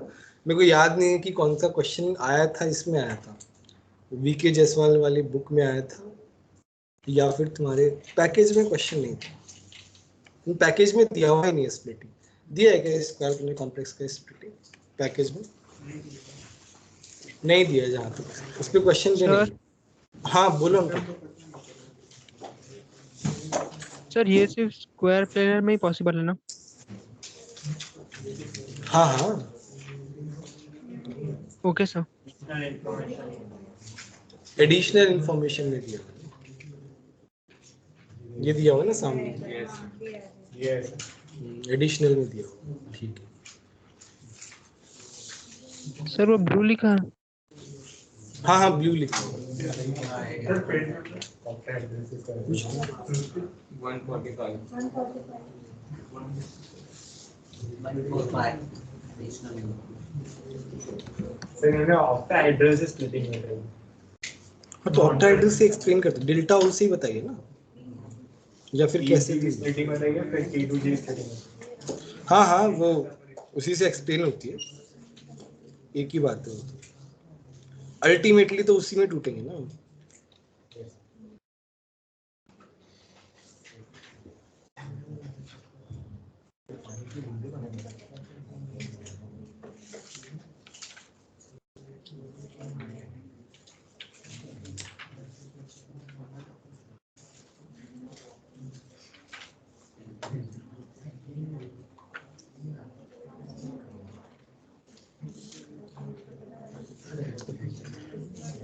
मेरे को याद नहीं है कि कौन सा क्वेश्चन आया था, इसमें आया था वीके जायसवाल वाली बुक में आया था या फिर तुम्हारे पैकेज में क्वेश्चन नहीं था। पैकेज में दिया हुआ ही नहीं है स्प्लिटिंग, दिया है क्या स्क्वायर प्लेयर कॉम्प्लेक्स का स्प्लिटिंग पैकेज में? नहीं दिया जहाँ तक उस पर क्वेश्चन भी नहीं सर है। हाँ बोलो उनको। सर ये सिर्फ स्क्वायर प्लेयर में ही पॉसिबल है ना? हाँ हाँ, ओके सर। एडिशनल इंफॉर्मेशन में दिया हुआ है। ये दिया हुआ है ना सामने, यस एडिशनल में दिया हुआ है, ठीक है। सर वो ब्लू लिखा है। हाँ हाँ ब्लू लिखा हुआ है। कुछ नहीं। 145 additional सर इन्होंने ऑक्टा एड्रेस स्प्लिटिंग में बताई। हाँ तो ऑक्टा एड्रेस से एक्सप्लेन करते, डेल्टा उसे ही बताइए ना, या फिर कैसे की स्प्लिटिंग बताइए, फिर T2G स्प्लिटिंग। हाँ हाँ वो उसी से एक्सप्लेन होती है, एक ही बात है वो तो, अल्टीमेटली तो उसी में टूटेंगे ना।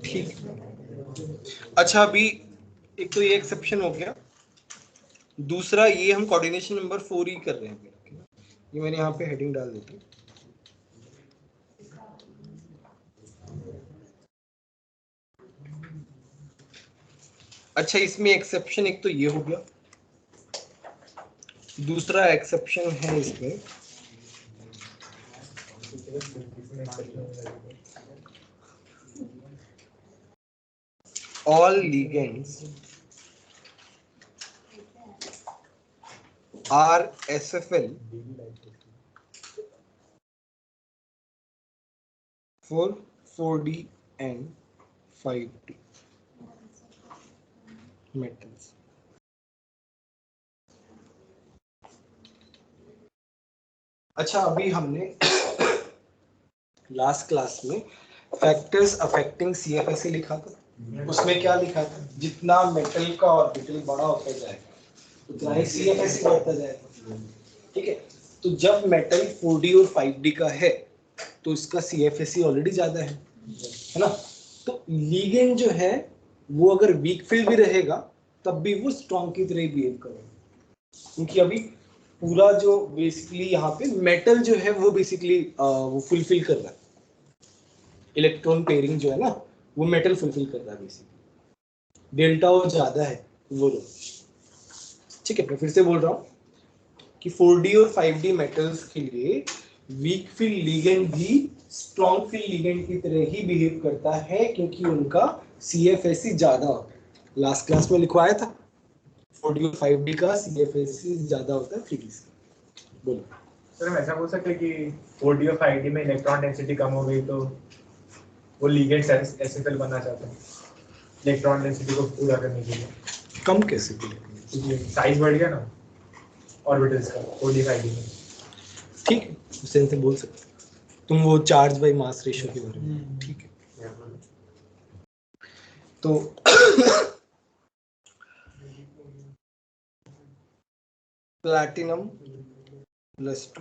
ठीक, अच्छा अभी एक तो ये एक्सेप्शन हो गया, दूसरा ये हम कोऑर्डिनेशन नंबर 4 ही कर रहे हैं। ये मैंने यहाँ पे हेडिंग डाल देती हूँ। अच्छा इसमें एक्सेप्शन एक तो ये हो गया, दूसरा एक्सेप्शन है इसमें all ligands are SFL for 4D and 5D metals. अच्छा अभी हमने लास्ट क्लास में फैक्टर्स अफेक्टिंग CFSE लिखा था, उसमें क्या लिखा था? जितना मेटल का ऑर्बिटल बड़ा होता जाएगा उतना ही CFSE बढ़ता जाएगा, ठीक है। तो जब मेटल 4D और 5D का है तो इसका CFSE ऑलरेडी ज्यादा है ना, तो लीगेंड जो है वो अगर वीक फील्ड भी रहेगा तब भी वो स्ट्रॉन्ग की तरह बिहेव करेगा, क्योंकि अभी पूरा जो बेसिकली यहाँ पे मेटल जो है वो बेसिकली वो फुलफिल कर रहा है, इलेक्ट्रॉन पेयरिंग जो है ना वो मेटल फुलफिल कर रहा है बेसिकली, डेल्टा वो ज्यादा है वो लो। ठीक है, मैं फिर से बोल रहा हूँ कि 4D और 5D मेटल्स के लिए वीक फील्ड लिगेंड भी स्ट्रॉन्ग फील्ड लिगेंड की तरह ही बिहेव करता है, क्योंकि उनका CFSE ज्यादा होता है। लास्ट क्लास में लिखवाया था 4D और 5D का CFSE ज्यादा होता है 3D से। बोलो सर हम ऐसा बोल सकते हैं कि 4D और 5D में इलेक्ट्रॉन डेंसिटी कम हो गई तो वो लिगेंड्स एसिफिल बनना चाहते हैं इलेक्ट्रॉन डेंसिटी को पूरा करने के लिए। कम कैसे बोले? क्योंकि साइज बढ़ गया ना ऑर्बिटल्स का 4D 5D में। ठीक है, उस सेंस से बोल सकते हो। तुम वो चार्ज बाय मास रेशियो के बारे में, ठीक है। तो platinum +2,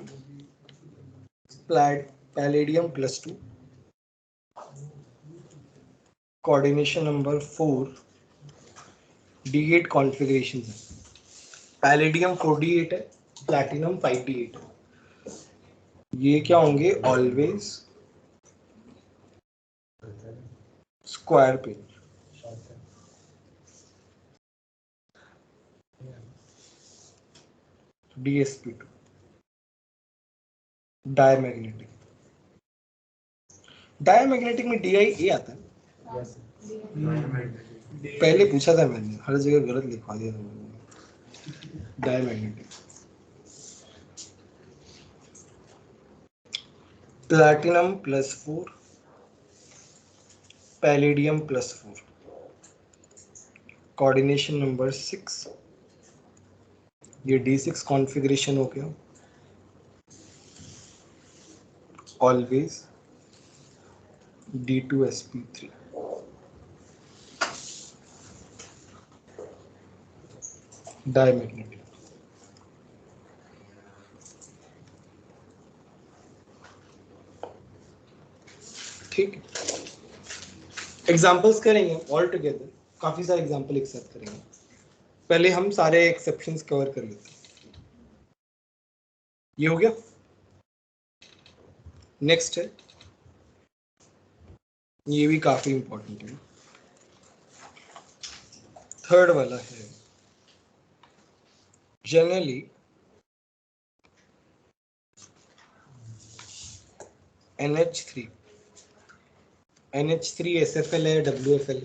palladium +2, coordination number 4, D8 configuration है। पैलेडियम 4D8 है, प्लैटिनम 5D8 है। ये क्या होंगे? Always square pair, DsP2, diamagnetic. Diamagnetic में DIA आता है। पहले पूछा था मैंने, हर जगह गलत लिखवा दिया था मैंने। Diamagnetic, platinum +4, palladium +4, coordination number 6, ये D6 कॉन्फ़िगरेशन हो गया। Always D2sp3, diamagnetic. ठीक, एग्जांपल्स करेंगे ऑल टुगेदर, काफी सारे एग्जांपल एक साथ करेंगे। पहले हम सारे एक्सेप्शंस कवर कर लेते हैं। ये हो गया। नेक्स्ट है, ये भी काफी इंपॉर्टेंट है, थर्ड वाला है जनरली NH3 SFL है WFL?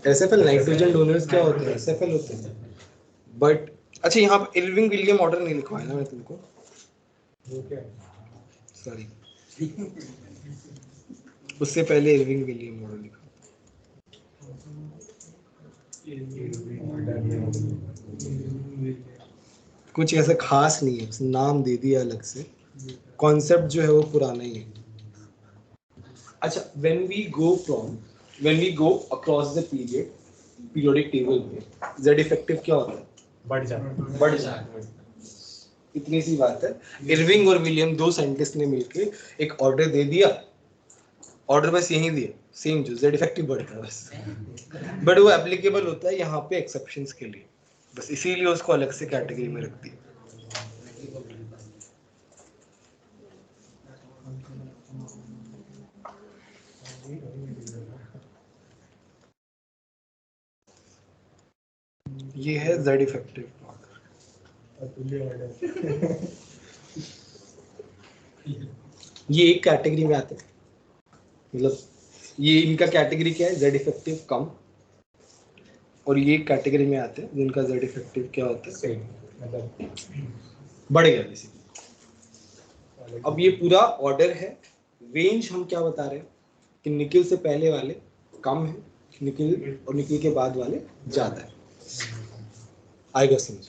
SFL नाइट्रोजन डोनर्स क्या होते हैं? SFL होते हैं। बट अच्छा, यहाँ पे इरविंग विलियम ऑर्डर नहीं लिखवाया ना मैं तुमको, सॉरी। उससे पहले इरविंग विलियम ऑर्डर लिखा। कुछ ऐसा खास नहीं है, बस नाम दे दिया अलग से, कॉन्सेप्ट जो है वो पुराना ही है। अच्छा, when we go across the periodic table में Z इफेक्टिव क्या होता है? बढ़ जाता है। इतनी सी बात है। इरविंग और विलियम, दो साइंटिस्ट ने मिलकर एक ऑर्डर दे दिया, ऑर्डर बस यही दिया, सेम जो Z इफेक्टिव बढ़ता है बस, बट वो एप्लीकेबल होता है यहाँ पे एक्सेप्शंस के लिए, बस इसीलिए उसको अलग से कैटेगरी में रख दिया। ये है Z इफेक्टिव ऑर्डर। ये एक कैटेगरी में आते हैं, मतलब ये इनका कैटेगरी क्या है? Z इफेक्टिव कम, और ये एक कैटेगरी में आते हैं जिनका Z इफेक्टिव क्या होता है? मतलब बढ़ गया बेसिकली। अब ये पूरा ऑर्डर है, रेंज हम क्या बता रहे हैं कि निकल से पहले वाले कम है, निकल और निकल के बाद वाले ज्यादा है। आएगा समझ?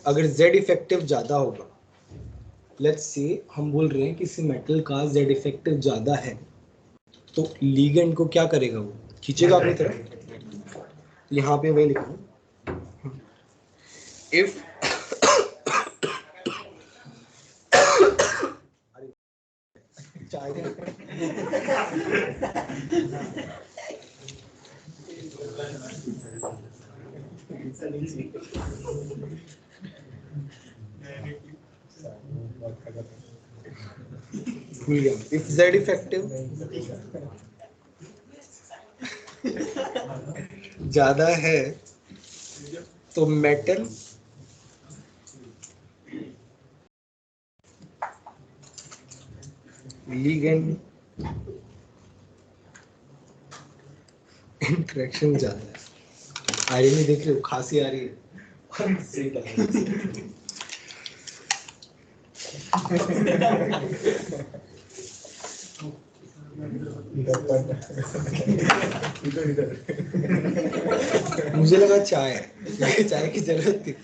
अगर Z इफेक्टिव ज्यादा होगा, लेट्स से हम बोल रहे हैं किसी मेटल का Z इफेक्टिव ज्यादा है, तो लीगेंड को क्या करेगा? वो खींचेगा अपनी तरफ। यहाँ पे वही लिखा है, if if z इफेक्टिव ज्यादा है तो मेटल लिगेंड इंटरेक्शन ज्यादा है। आयरनी देख रहे हो, खांसी आ रही है और सही टाइम। मुझे लगा चाय है, चाय की जरूरत थी।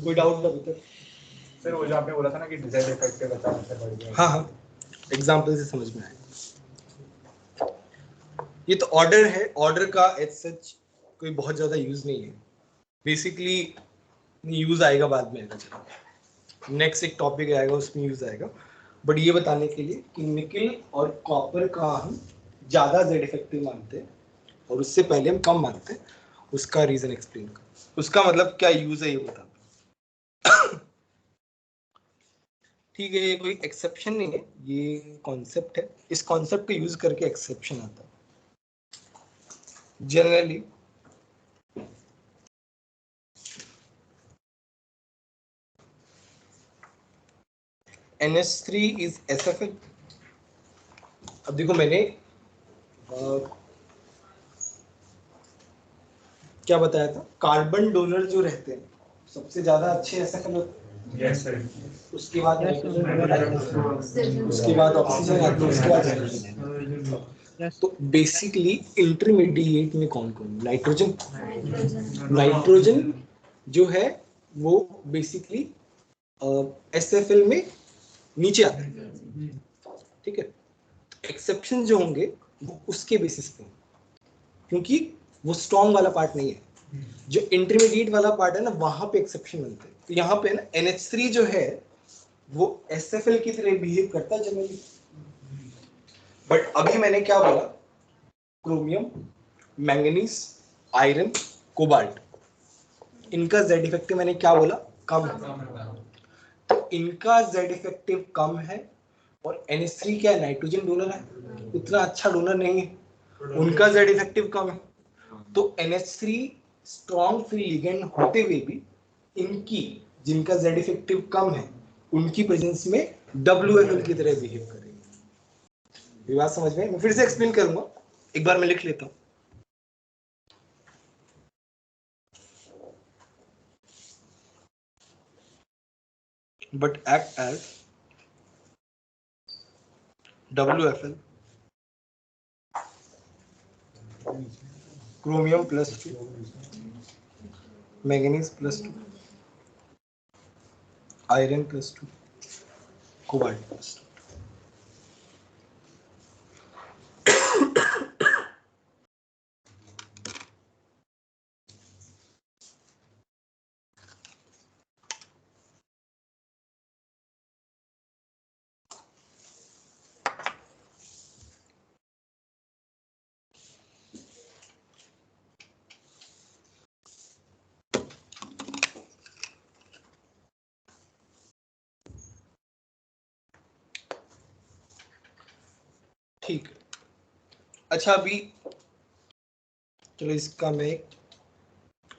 कोई डाउट अभी तक? सर वो जो आपने बोला था ना कि डिजाइन इफेक्टिव अच्छा आंसर बढ़ गया। हाँ हाँ, एग्जाम्पल से समझ में आया। ये तो ऑर्डर है, ऑर्डर का एज सच कोई बहुत ज्यादा यूज नहीं है। बेसिकली यूज आएगा बाद में, आएगा चलो नेक्स्ट एक टॉपिक आएगा उसमें यूज आएगा। बट ये बताने के लिए कि निकल और कॉपर का हम ज्यादा जेड इफेक्टिव मानते हैं और उससे पहले हम कम मानते हैं, उसका रीजन एक्सप्लेन कर, उसका मतलब क्या यूज है ये बता। ठीक है, ये कोई एक्सेप्शन नहीं है, ये कॉन्सेप्ट है। इस कॉन्सेप्ट को यूज करके एक्सेप्शन आता है। Generally NH3 is SFL। अब देखो मैंने क्या बताया था, कार्बन डोनर जो रहते हैं सबसे ज्यादा अच्छे SFL होते हैं। Yes sir. उसके बाद नाइट्रोजन, उसके बाद ऑक्सीजन आती है, उसके बाद हाइड्रोजन। तो बेसिकली इंटरमीडिएट में कौन कौन? नाइट्रोजन। नाइट्रोजन जो है वो बेसिकली SFL में नीचे आता है, ठीक है। एक्सेप्शन जो होंगे वो उसके बेसिस पे, क्योंकि वो स्ट्रॉन्ग वाला पार्ट नहीं है, जो इंटरमीडिएट वाला पार्ट है ना, वहां पे एक्सेप्शन बनते हैं। तो यहाँ पे ना NH3 जो है वो SFL की तरह बिहेव करता है जनरली। बट अभी मैंने क्या बोला, क्रोमियम, मैंगनीज, आयरन, कोबाल्ट, इनका जेड इफेक्टिव मैंने क्या बोला, कम है। तो इनका जेड इफेक्टिव कम है और NH3 क्या है, नाइट्रोजन डोनर है, उतना अच्छा डोनर नहीं है, उनका जेड इफेक्टिव कम है। तो NH3 स्ट्रॉन्ग फ्री लिगेंड होते हुए भी इनकी, जिनका जेड इफेक्टिव कम है, उनकी प्रेजेंस में WFL की तरह बिहेव करेगी। ये बात समझ में? मैं फिर से एक्सप्लेन करूंगा, एक बार मैं लिख लेता हूं। but act as WFL, chromium +2, manganese +2, iron +2, cobalt +2। ठीक है, अच्छा अभी चलो इसका मैं एक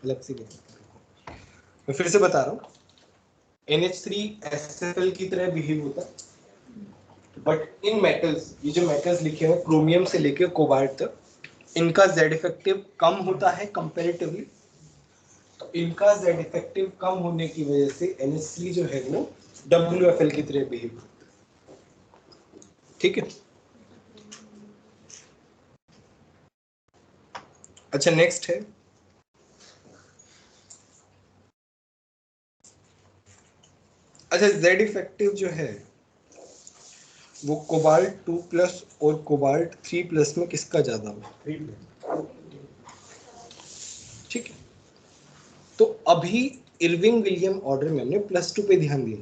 अलग से मैं फिर से बता रहा हूँ। NH3 SFL की तरह बिहेव होता है, बट इन मेटल्स, ये जो मेटल्स लिखे हुए क्रोमियम से लेकर कोबाल्ट तक, इनका जेड इफेक्टिव कम होता है कंपैरेटिवली। तो इनका जेड इफेक्टिव कम होने की वजह से NH3 जो है वो WFL की तरह बिहेव करता है, ठीक है। अच्छा नेक्स्ट है अच्छा जेड इफेक्टिव जो है वो कोबाल्ट 2 प्लस और कोबाल्ट 3 प्लस में किसका ज्यादा हो? 3 ठीक है, तो अभी इरविंग विलियम ऑर्डर में हमने +2 पे ध्यान दिया।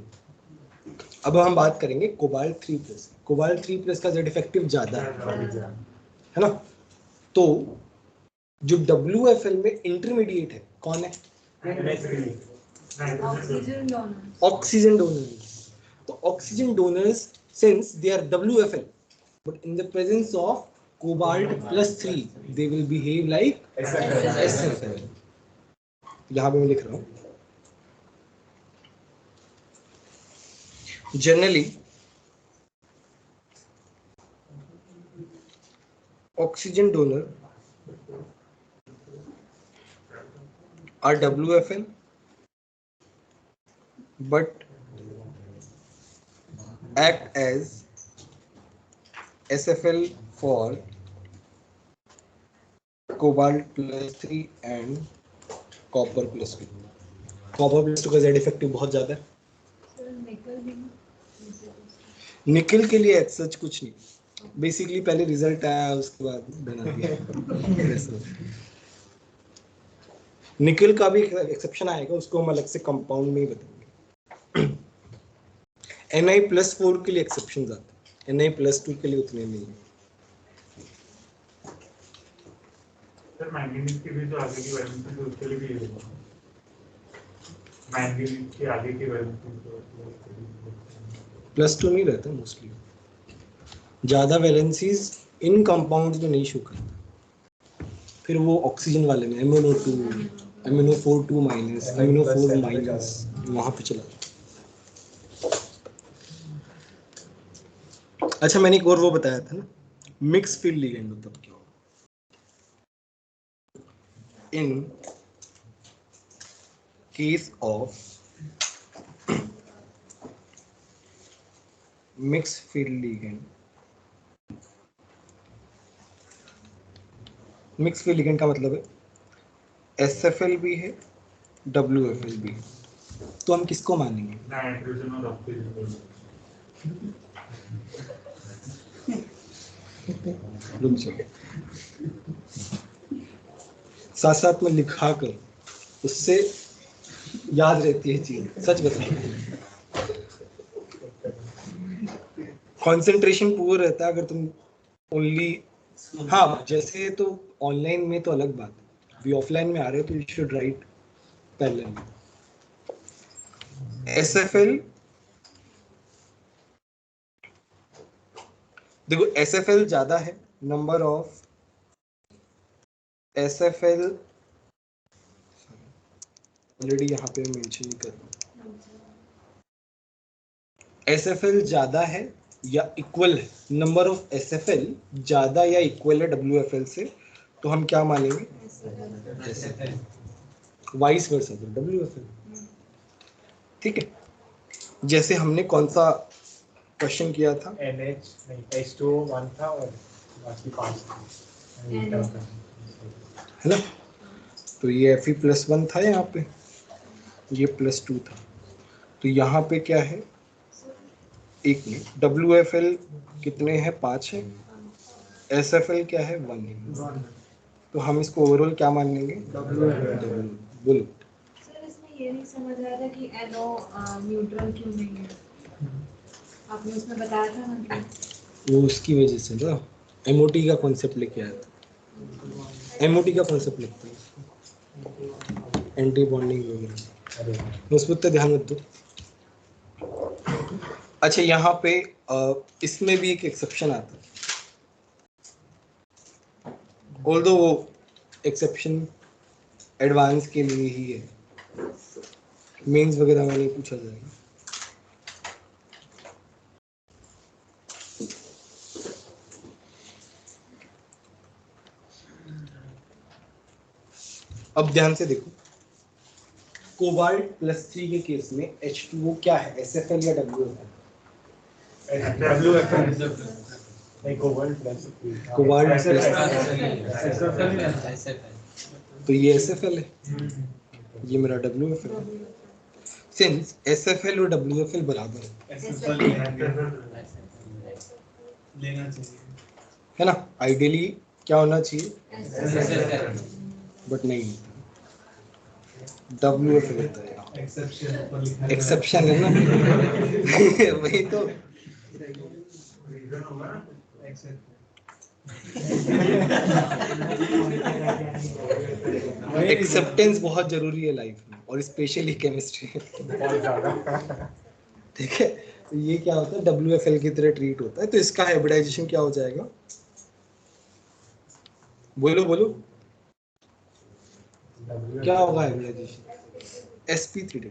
अब हम बात करेंगे कोबाल्ट 3 प्लस। कोबाल्ट 3 प्लस का जेड इफेक्टिव ज्यादा है ना? तो जो WFL में इंटरमीडिएट है कौन है? Oxygen donor. Oxygen donors. तो oxygen donors since they are WFL but in the presence of cobalt +3 they will behave like SFL। यहाँ पे मैं लिख रहा हूँ generally oxygen donor are WFL but act as SFL for cobalt +3 and copper +2। copper +2 का जेड इफेक्टिव बहुत ज्यादा है। सर निकल भी निकल के लिए सच कुछ नहीं, बेसिकली पहले रिजल्ट आया उसके बाद बना दिया। निकल का भी एक्सेप्शन आएगा, उसको हम अलग से कंपाउंड में ही बताएंगे। Na+4 के लिए एक्सेप्शन आते हैं, Na+2 के लिए उतने नहीं है। सर मैंगनीज की भी तो आगे की वैलेंसी तो उसके लिए भी ये होगा। मैंगनीज के आगे की वैलेंसी +2 नहीं रहता मोस्टली, ज्यादा वैलेंसीज इन कंपाउंड्स में नहीं शो करता। फिर वो ऑक्सीजन वाले में MnO2 MnO4 2 minus MnO4 minus वहां पे चला। अच्छा मैंने एक और वो बताया था ना, मिक्स फील्ड लिगेंड मतलब क्या होगा? In case of mix field ligand, mix field ligand का मतलब है SFL भी है WFL भी है, तो हम किसको मानेंगे? नाइट्रोजन और ऑक्सीजन। रुक जाओ, साथ साथ में लिखा कर उससे याद रहती है चीज। सच बताओ, कंसंट्रेशन पुअर रहता है अगर तुम ओनली, हाँ जैसे तो ऑनलाइन में तो अलग बात है, भी ऑफलाइन में आ रहे हो तो you should write parallel. SFL देखो, SFL ज्यादा है, नंबर ऑफ SFL ऑलरेडी यहाँ पे मेंशन नहीं कर रहा हूँ। SFL ज्यादा है या इक्वल है, नंबर ऑफ SFL ज्यादा या इक्वल है WFL से, तो हम क्या मानेंगे? SFL। वाइस वर्सा तो WFL। ठीक है, जैसे हमने कौन सा क्वेश्चन किया था? H2O 1 था और बाकी 5 है ना? तो ये Fe+1 था यहाँ पे, ये +2 था, तो यहाँ पे क्या है? एक मिनट, WFL कितने हैं? 5 है, SFL क्या है? 1 है, तो हम इसको ओवरऑल क्या मान लेंगे? बोलो। सर इसमें ये नहीं समझ आ रहा कि NO न्यूट्रल क्यों नहीं है? आपने उसमें बताया था ना कि वो उसकी वजह से ना MOT का कॉन्सेप्ट लेके आया था। MOT का कॉन्सेप्ट लिखता है, एंटी बॉन्डिंग वगैरह, उस पर तो ध्यान मत दो। अच्छा यहाँ पे इसमें भी एक एक्सेप्शन आता है, ऑल्दो वो एक्सेप्शन एडवांस के लिए ही है, मेंस वगैरह में नहीं पूछा जाएगा। अब ध्यान से देखो, कोबाल्ट +3 के केस में H2O क्या है? SFL या WFL? नहीं कोबाल्ट प्लस कोबाल्ट तो ये SFL है, ये मेरा WFL है। सिंस SFL और WFL बराबर लेना चाहिए है ना, आइडियली क्या होना चाहिए, बट नहीं, WFL होता है यहाँ, एक्सेप्शन है ना वही तो, रीजन होगा ना एक्सेप्टेंस बहुत जरूरी है लाइफ में, और स्पेशली केमिस्ट्री बहुत ज्यादा। ठीक है। तो ये क्या होता है, WFL की तरह ट्रीट होता है, तो इसका हाइब्रिडाइजेशन क्या हो जाएगा, बोलो बोलो क्या होगा हाइब्रिडाइजेशन, sp3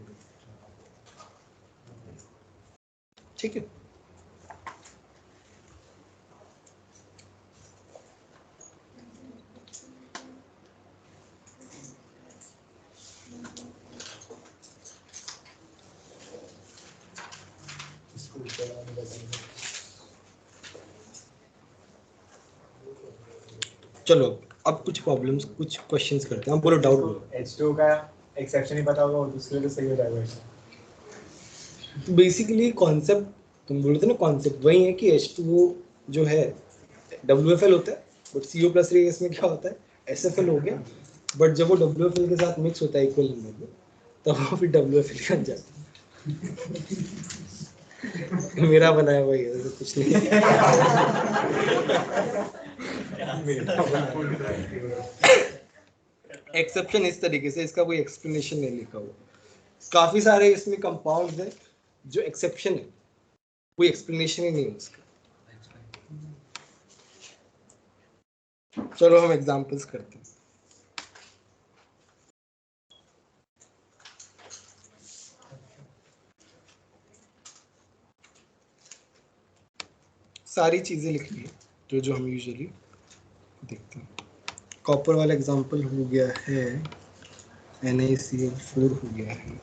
ठीक है। चलो अब कुछ प्रॉब्लम्स, कुछ क्वेश्चंस करते हैं, बोलो डाउट बोलो। H2 का एक्सेप्शन ही पता होगा और दूसरे तो सही हो जाएगा। तो बेसिकली कॉन्सेप्ट तुम बोलते ना, कॉन्सेप्ट वही है कि H2O जो है WFL होता है, बट CO प्लस केस में क्या होता है, SFL हो गया, बट जब वो WFL के साथ मिक्स होता है इक्वल नंबर में, तब वो फिर WFL बन जाता है। मेरा बनाया हुआ ही है, कुछ नहीं एक्सेप्शन इस तरीके से, इसका कोई एक्सप्लेनेशन नहीं लिखा हुआ, काफी सारे इसमें कंपाउंड्स हैं जो एक्सेप्शन है, कोई एक्सप्लेनेशन ही नहीं है उसका। चलो हम एग्जांपल्स करते हैं। सारी चीजें लिखनी है जो जो हम यूजुअली देखते हैं। कॉपर वाला एग्जांपल हो गया है, NaCl4 हो गया है,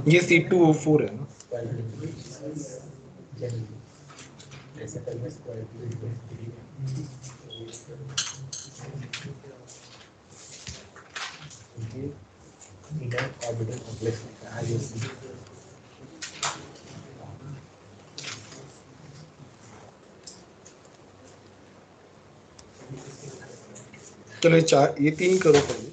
ये C2O4 है ना, चलो ये 3 करो पहले।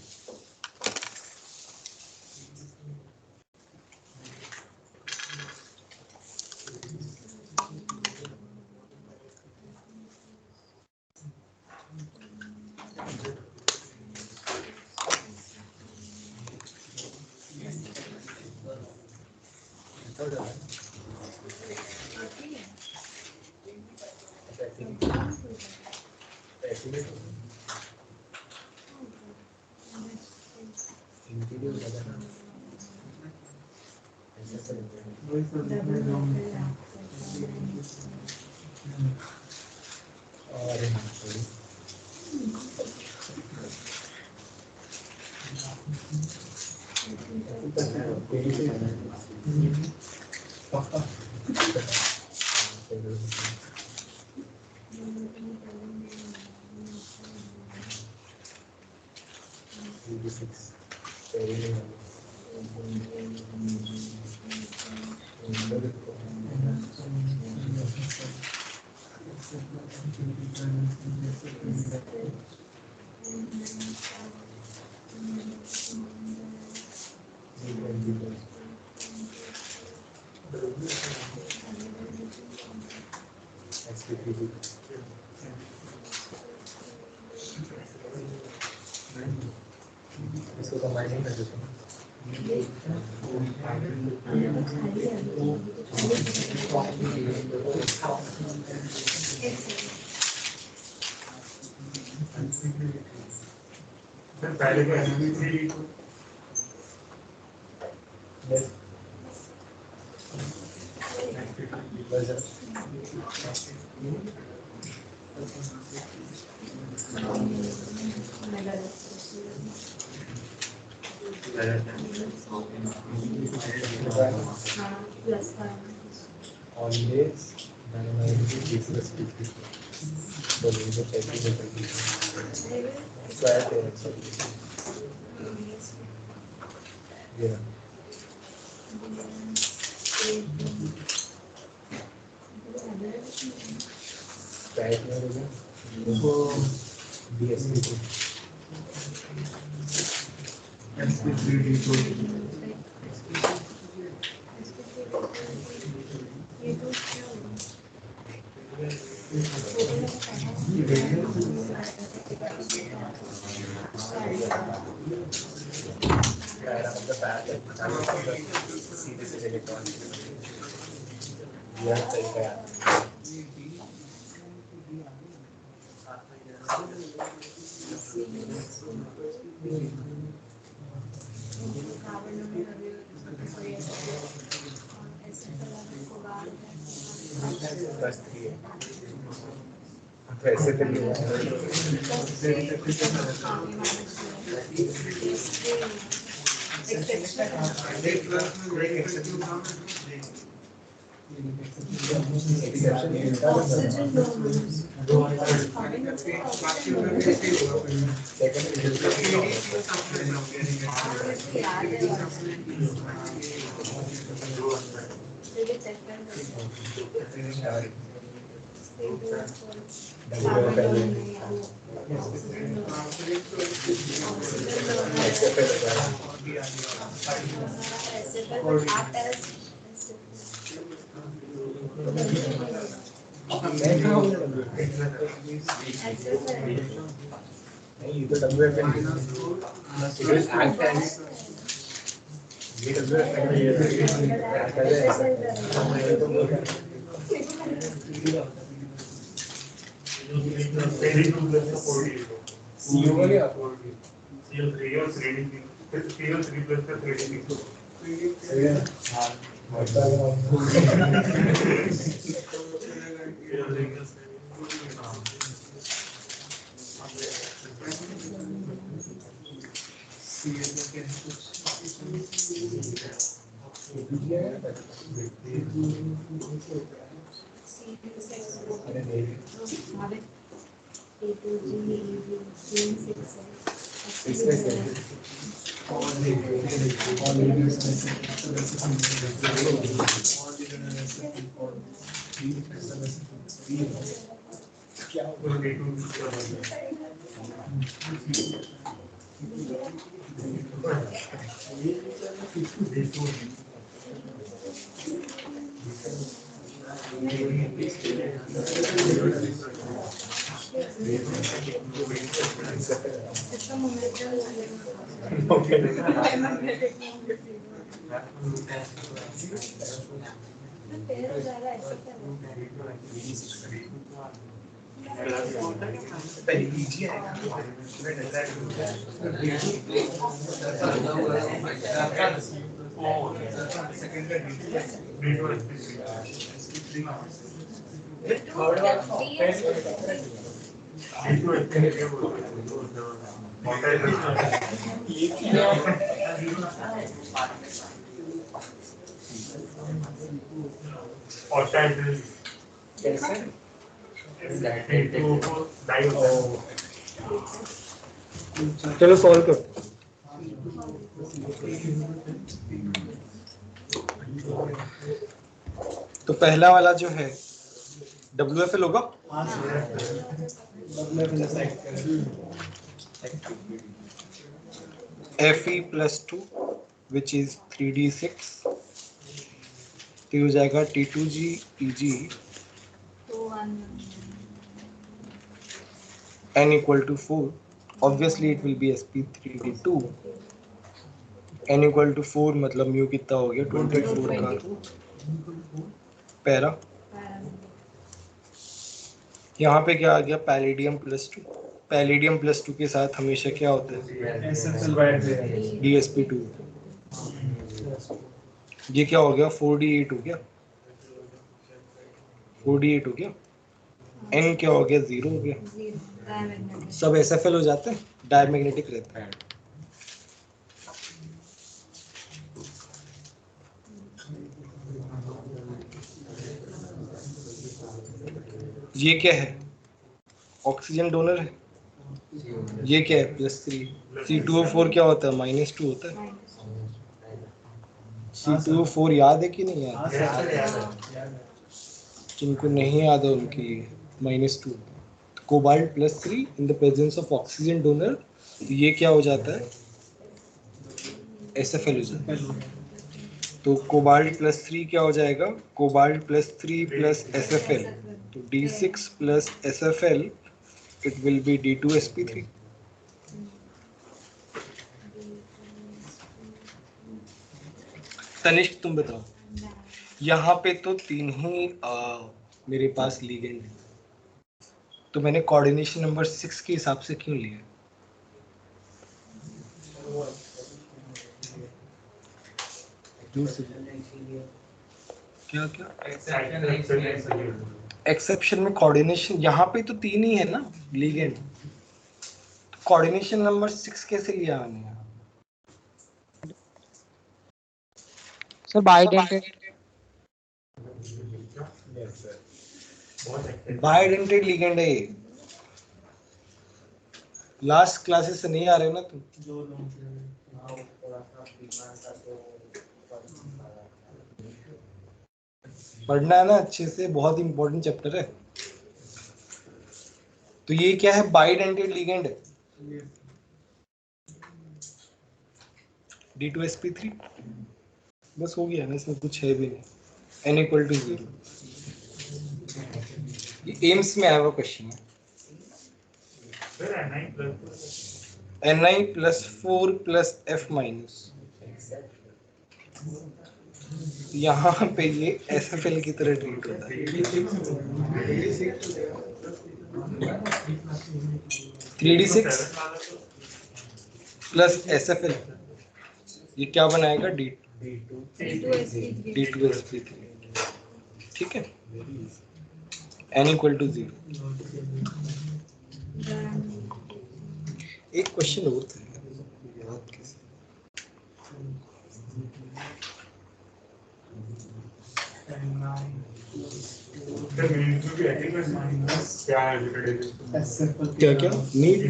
इसको कंबाइन कर देते हैं। सर पहले के NaCl प्लस का always dynamically baseless species. So we will check the square theorem. Yeah. Square theorem. So DSP2. Diagram of the parallel series is electron. Yeah, सही कहा. Plus 3 है. तो ऐसे तो नहीं होगा. नहीं ये तो WF है. It will act as WF है. CO या CO3 और 3D CO3 plus का 3D और टाइम चलो सॉल्व कर. तो पहला वाला जो है WFL होगा. Fe plus 2 which is 3d6 तो हो जाएगा T2G Eg n equal to 4. Obviously it will be sp3d2. n equal to 4 मतलब म्यू कितना हो गया 24 का पैरा. यहाँ पे क्या आ गया पैलेडियम प्लस 2. पैलेडियम प्लस 2 के साथ हमेशा क्या होता है DSP2. ये क्या हो गया 4d8 हो गया. 4d8 हो गया. n क्या हो गया 0 हो गया. सब SFL हो जाते हैं डायमैग्नेटिक रहता है. ये क्या है? ऑक्सीजन डोनर है। ये क्या है? +3। C2O4 क्या होता है? -2 होता है। C2O4 याद है कि नहीं याद? जिनको नहीं याद है उनकी -2। Cobalt +3 in the presence of oxygen donor, तो ये क्या हो जाता है? SFL हो जाता है। तो कोबाल्ट +3 क्या हो जाएगा? कोबाल्ट +3 + SFL, तो D6 + SFL, it will be D2sp3। Tanishq तुम बताओ, यहाँ पे तो 3 ही मेरे पास लिगेंड है, तो मैंने कोऑर्डिनेशन नंबर 6 के हिसाब से क्यों लिया? क्या क्या एक्सेप्शन में कोऑर्डिनेशन, यहाँ पे तो 3 ही है ना लिगेंड, कोऑर्डिनेशन नंबर 6 कैसे लिया मैंने? Sir bidentate. बाइडेंटेड लिगेंड है ये। लास्ट क्लासेस से नहीं आ रहे हो ना तुम? पढ़ना है ना अच्छे से, बहुत इंपॉर्टेंट चैप्टर है। तो ये क्या है? बाइडेंटेड लिगेंड है, D2sp3। बस हो गया ना, इसमें कुछ है भी नहीं। n = 0। ये एम्स में आया हुआ क्वेश्चन है। Ni+4 + F-, यहाँ पे ये SFL की तरह ट्रीट होता है। 3d6 + SFL, ये क्या बनाएगा? D2sp3। ठीक है, n = 0। एक क्वेश्चन और था याद कैसे? क्या क्या नीट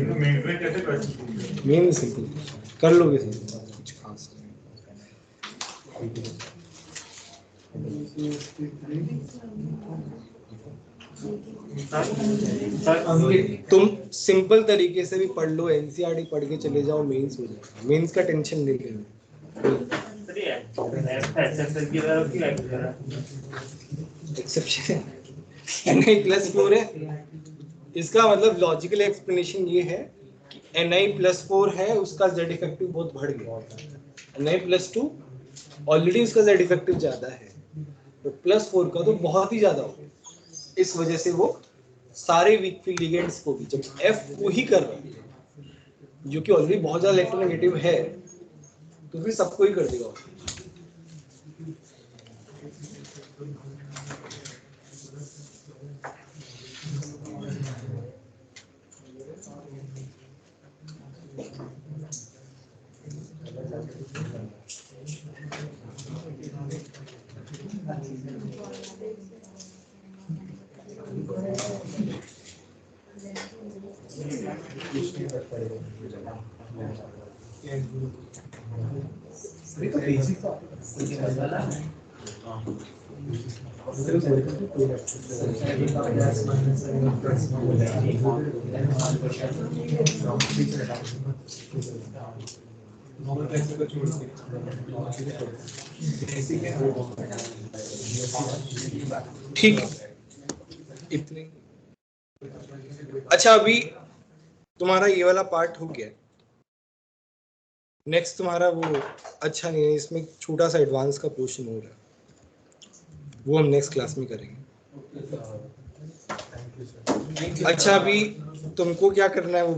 मेन सिंपल कर लोगे सर, कुछ खास तुम सिंपल तरीके से भी पढ़ लो, एनसीईआरटी पढ़ के चले जाओ, मेंस हो जाएगा। मेंस का टेंशन नहीं लेना। एक्सेप्शन Ni+4 है, इसका मतलब लॉजिकल एक्सप्लेनेशन ये है कि Ni+4 है, उसका Z इफेक्टिव बहुत बढ़ गया। Ni+2 ऑलरेडी उसका Z इफेक्टिव ज्यादा है, तो +4 का तो बहुत ही ज्यादा होगा। इस वजह से वो सारे वीक फील्ड लिगेंड्स को भी, जब F को ही कर रहा है जो कि ऑलरेडी बहुत ज्यादा इलेक्ट्रोनेगेटिव है, तो फिर सबको ही कर देगा। ठीक, इतने। अच्छा, अभी तुम्हारा ये वाला पार्ट हो गया। नेक्स्ट तुम्हारा वो अच्छा नहीं है, इसमें छोटा सा एडवांस का पोर्शन हो रहा है, वो हम नेक्स्ट क्लास में करेंगे। अच्छा, अभी तुमको क्या करना है वो